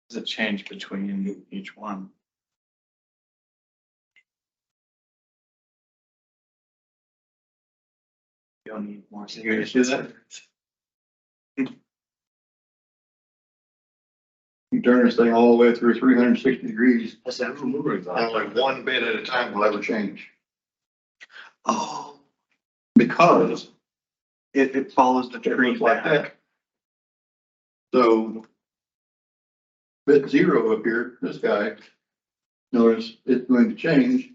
Does it change between each one? You don't need more. You guys see that? You turn this thing all the way through 360 degrees, and like 1 bit at a time will ever change. Oh, Because it follows the tree like that. So bit 0 up here, this guy, notice it's going to change.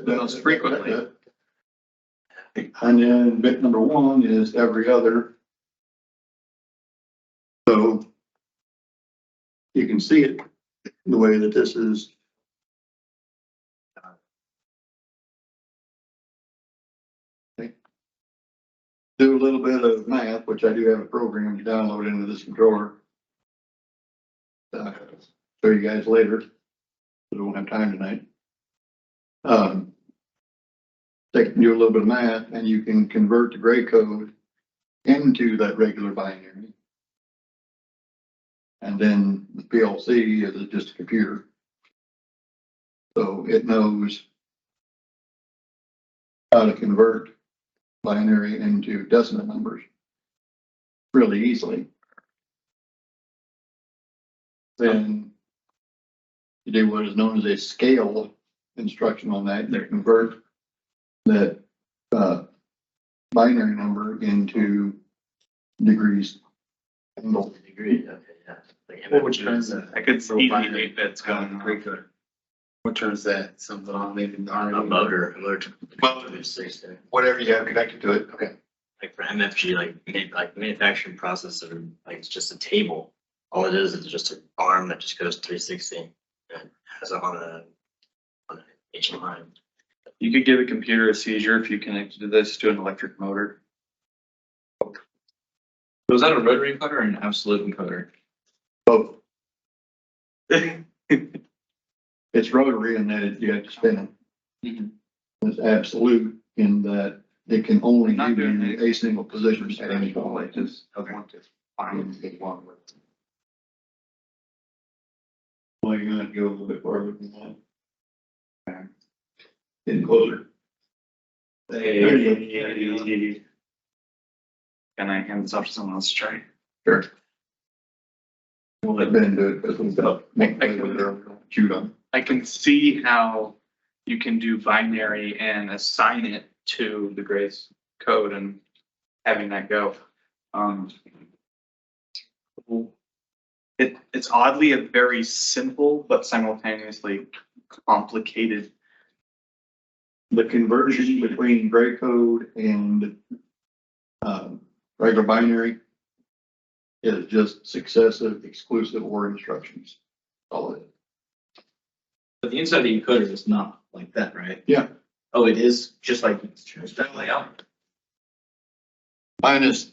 Most frequently. And then bit number 1 is every other. So you can see it the way that this is. Okay. Do a little bit of math, which I do have a program to download into this controller. Show you guys later. We don't have time tonight. They can do a little bit of math, and you can convert the gray code into that regular binary. And then the PLC is just a computer. So it knows how to convert binary into decimal numbers really easily. then you do what is known as a scale instruction on that, you convert that, binary number into degrees. Degree, okay, yeah. Like, What would turns that? I could see 8 bits going on. Great code. What turns that something on, maybe not A motor. Well, whatever you have connected to it. Okay. Like for MFG, like manufacturing process, or like it's just a table. All it is just an arm that just goes 360 and has it on an HMI. You could give a computer a seizure if you connected this to an electric motor. Was that a rotary encoder or an absolute encoder? Both. It's rotary in that you have to spin it. Mhm. It's absolute in that it can only Not give doing you a single position at any point. Okay. Well, you're gonna go a little bit farther than that. Getting closer. There you go. Can I hand this off to someone else to try? Sure. We'll let Ben do it because we've got make shoot on. I can see how you can do binary and assign it to the Grace code and having that go. It's oddly a very simple but simultaneously complicated. The conversion between gray code and regular binary is just successive, exclusive, or instructions. All it is. But the inside of the encoder is not like that, right? Yeah. Oh, it is just like it's that layout. Minus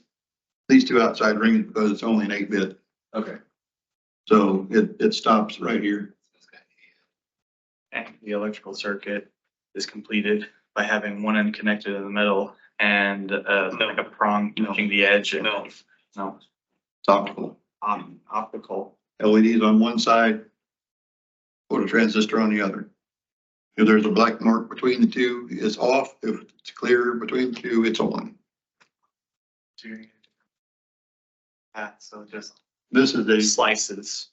these two outside rings because it's only an 8-bit. Okay. So it stops right here. And the electrical circuit is completed by having one end connected in the middle and like a prong touching the edge. No. It's optical. Optical. LEDs on one side, phototransistor on the other. If there's a black mark between the two, it's off. If it's clear between the two, it's on. So just This is a slices.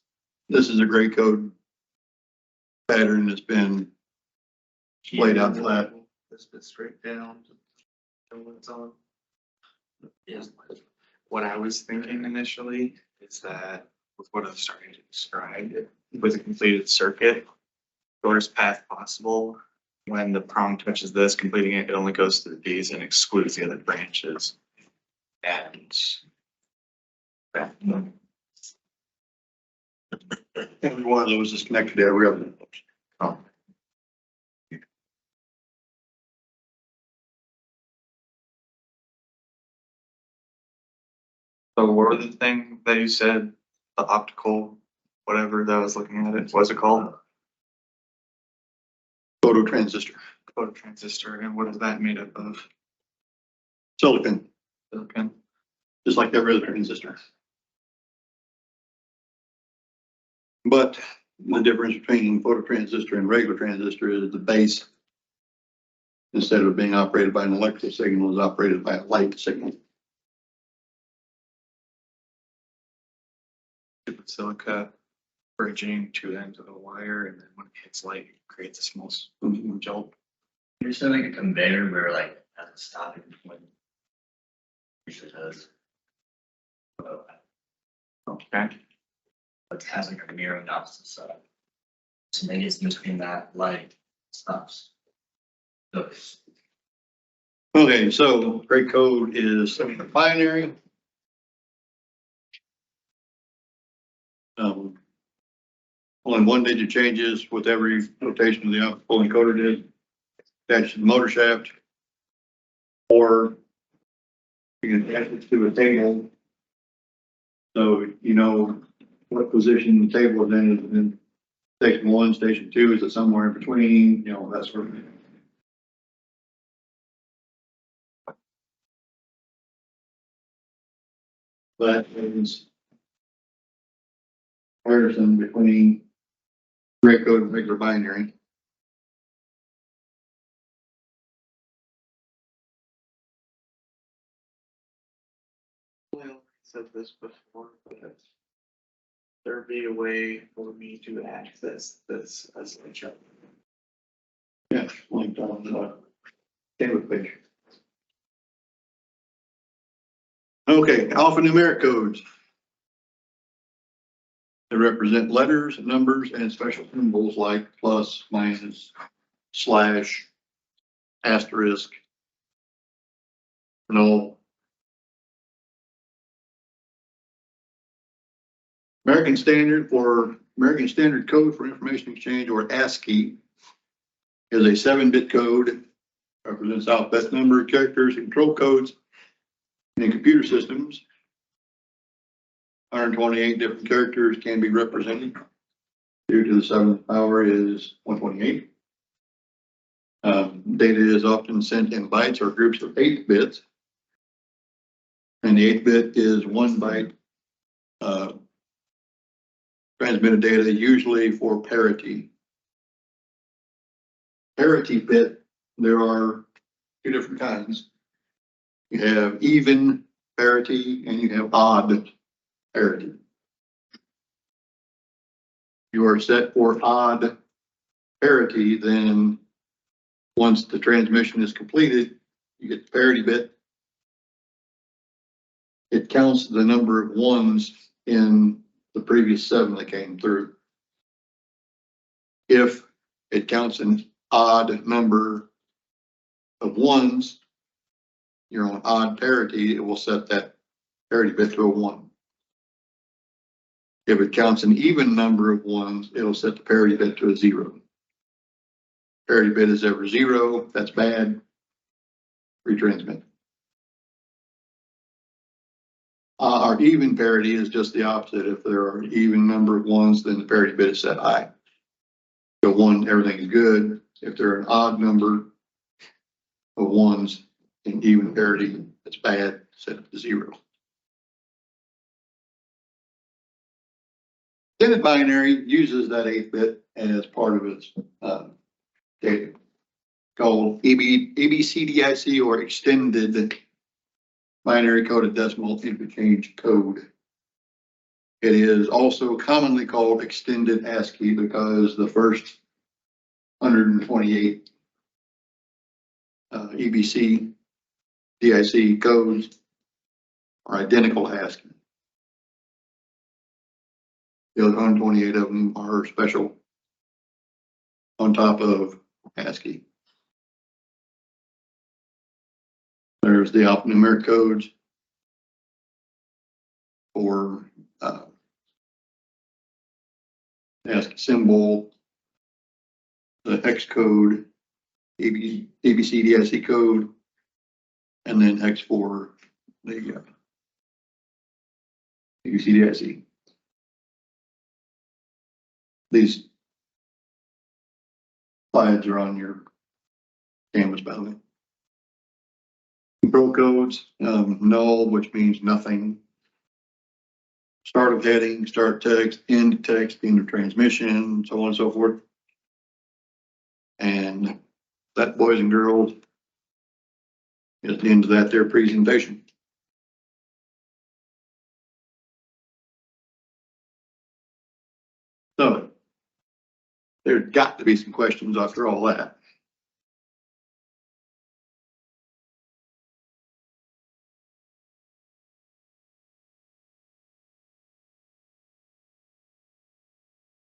This is a gray code pattern that's been laid out flat. This bit straight down. To what it's on. Yes. What I was thinking initially is that with what I'm starting to describe, with a completed circuit, shortest path possible, when the prong touches this, completing it, it only goes through these and excludes the other branches. And that, Every one of those is connected to every other. Oh. so what was the thing that you said, the optical, whatever that I was looking at it, what's it called? Phototransistor. Phototransistor, and what is that made up of? Silicon, Silicon. just like every other transistor. But the difference between phototransistor and regular transistor is the base, instead of being operated by an electrical signal, is operated by a light signal. Silica bridging two ends of a wire, and then when it hits light, it creates a small jolt. You're saying like a conveyor where like it doesn't stop it when it usually does. Okay. But it has like a mirror opposite side. So maybe it's between that light stops. Okay, so gray code is binary. Only one digit changes with every rotation of the optical encoder did. Attach to the motor shaft. Or you can attach it to a table. So you know what position the table is in station 1, station 2, is it somewhere in between, you know, that sort of thing. That is comparison between gray code and regular binary. Well, I said this before, but there be a way for me to access this as a chart? Yeah, linked on the table page. Okay, alphanumeric codes. They represent letters, numbers, and special symbols like plus, minus, slash, asterisk, null. American Standard Code for Information Exchange, or ASCII, is a 7-bit code, represents alphabet number, characters, and control codes in computer systems. 128 different characters can be represented. Due to the 7th power is 128. Data is often sent in bytes or groups of 8 bits. And the 8-bit is 1 byte transmitted data, usually for parity. Parity bit, there are 2 different kinds. You have even parity and you have odd parity. You are set for odd parity, then once the transmission is completed, you get the parity bit. It counts the number of ones in the previous 7 that came through. If it counts an odd number of ones, you're on odd parity, it will set that parity bit to a 1. If it counts an even number of ones, it'll set the parity bit to a 0. Parity bit is ever 0, that's bad. Retransmit. Our even parity is just the opposite. If there are an even number of ones, then the parity bit is set high. So 1, everything is good. If there are an odd number of ones in even parity, it's bad, set it to 0. Extended binary uses that 8-bit as part of its data, called EBCDIC, or Extended Binary Coded Decimal Interchange Code. It is also commonly called Extended ASCII because the first 128 EBC DIC codes are identical to ASCII. The other 128 of them are special on top of ASCII. There's the alphanumeric codes for ASCII symbol, the hex code, ABCDIC code, and then hex for the ABCDIC. These slides are on your canvas, by the way. Control codes, null, which means nothing. Start of heading, start text, end of transmission, so on and so forth. And that, boys and girls, is the end of that their presentation. So there's got to be some questions after all that.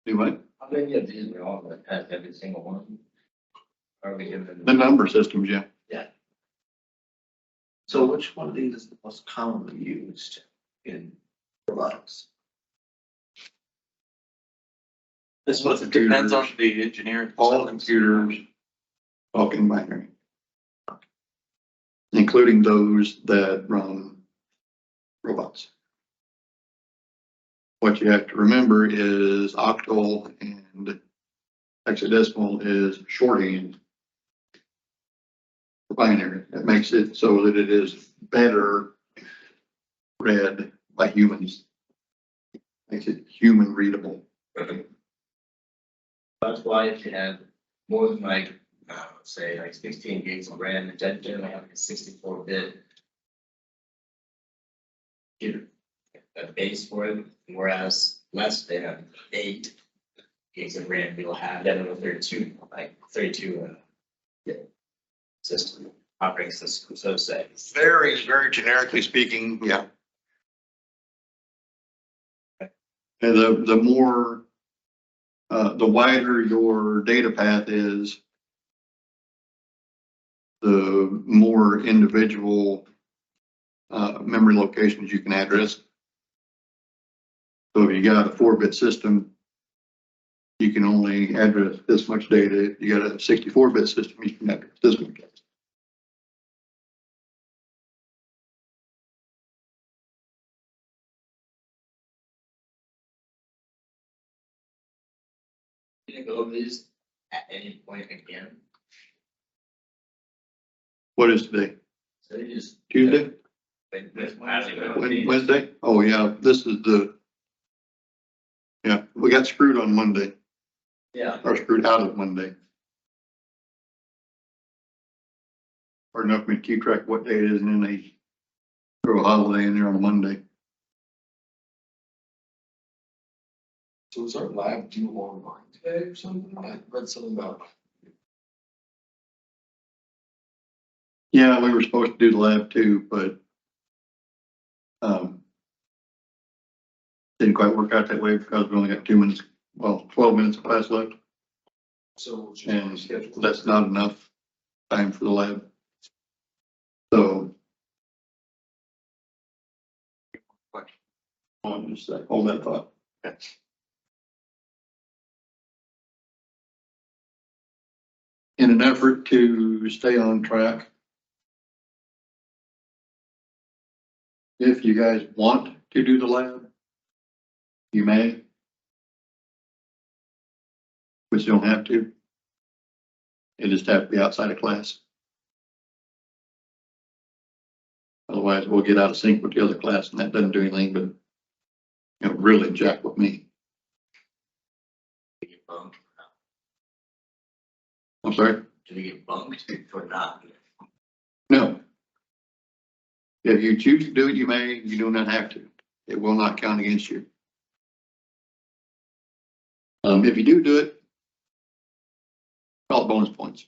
Anyway, How many of these are all that has every single one? Are we given? the number systems, yeah. So which one of these is the most commonly used in robotics? This was, it depends on the engineering. All computers talking binary, including those that run robots. What you have to remember is octal and hexadecimal is shorthand for binary. That makes it so that it is better read by humans. Makes it human readable. That's why if you have more than like, let's say like 16 gigs of RAM, and generally have like a 64-bit a base for it, whereas less, they have 8 gigs of RAM. We'll have that over 32 system, operating system, so to say. Very, very generically speaking, yeah. And the more, the wider your data path is, the more individual memory locations you can address. So if you got a 4-bit system, you can only address this much data. If you got a 64-bit system, you can address this much data. You can go over these at any point again. What is today? So you just. Tuesday? Wednesday. Wednesday? Oh, yeah, this is yeah, we got screwed on Monday, Yeah. or screwed out of Monday. Or enough for me to keep track of what day it is, and then they throw a holiday in there on a Monday. So is our lab due online today or something? I read something about. Yeah, we were supposed to do the lab too, but didn't quite work out that way because we only got 2 minutes, well, 12 minutes of class left. So. And that's not enough time for the lab. So. I'm just like, hold that thought. In an effort to stay on track, if you guys want to do the lab, you may. But you don't have to. It just have to be outside of class. Otherwise, we'll get out of sync with the other class, and that doesn't do anything but, really jack with me. I'm sorry? Do we get bumped or not? No. If you choose to do it, you may. You do not have to. It will not count against you. If you do it, call it bonus points.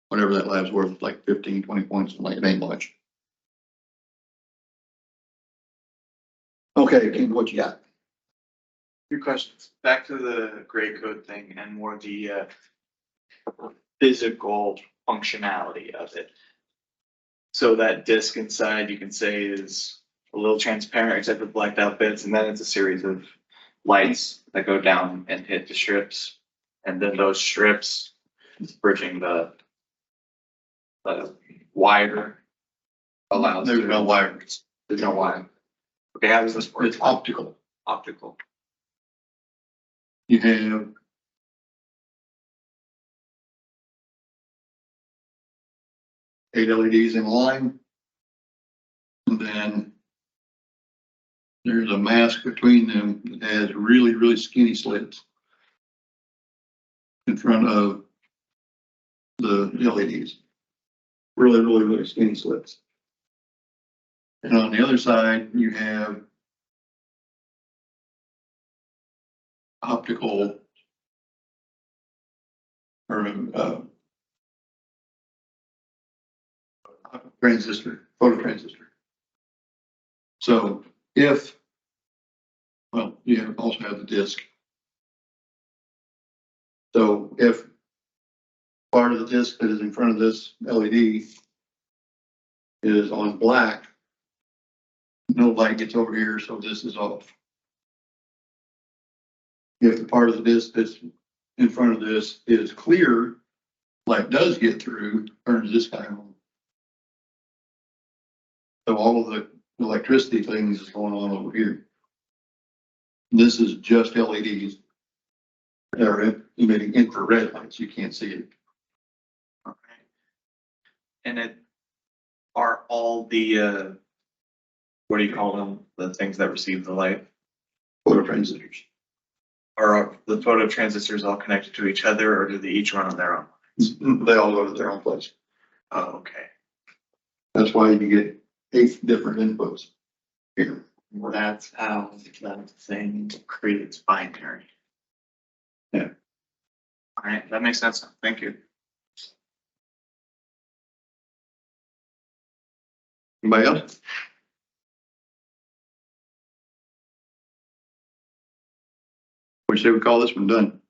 Whatever that lab's worth, like 15, 20 points, like it ain't much. Okay, Ken, what you got? Few questions. Back to the gray code thing and more the physical functionality of it. So that disk inside, you can say, is a little transparent except for blacked out bits, and then it's a series of lights that go down and hit the strips, and then those strips bridging the wire allows. There's no wires. There's no wire. Okay, how does this work? It's optical. Optical. You have eight LEDs in line. And then there's a mask between them that has really, really skinny slits in front of the LEDs. Really, really, really skinny slits. And on the other side, you have optical or transistor, phototransistor. So if, well, you also have the disk. So if part of the disk that is in front of this LED is on black, no light gets over here, so this is off. If the part of the disk that's in front of this is clear, light does get through, turns this guy on. So all of the electricity things is going on over here. This is just LEDs. They're emitting infrared lights. You can't see it. Okay. And it are all the what do you call them? The things that receive the light? Phototransistors. Are the phototransistors all connected to each other, or do they each run on their own? They all go to their own place. Oh, okay. That's why you get 8 different inputs here. That's how that thing creates binary. Yeah. All right, that makes sense. Thank you. Anybody else? We say we call this one done.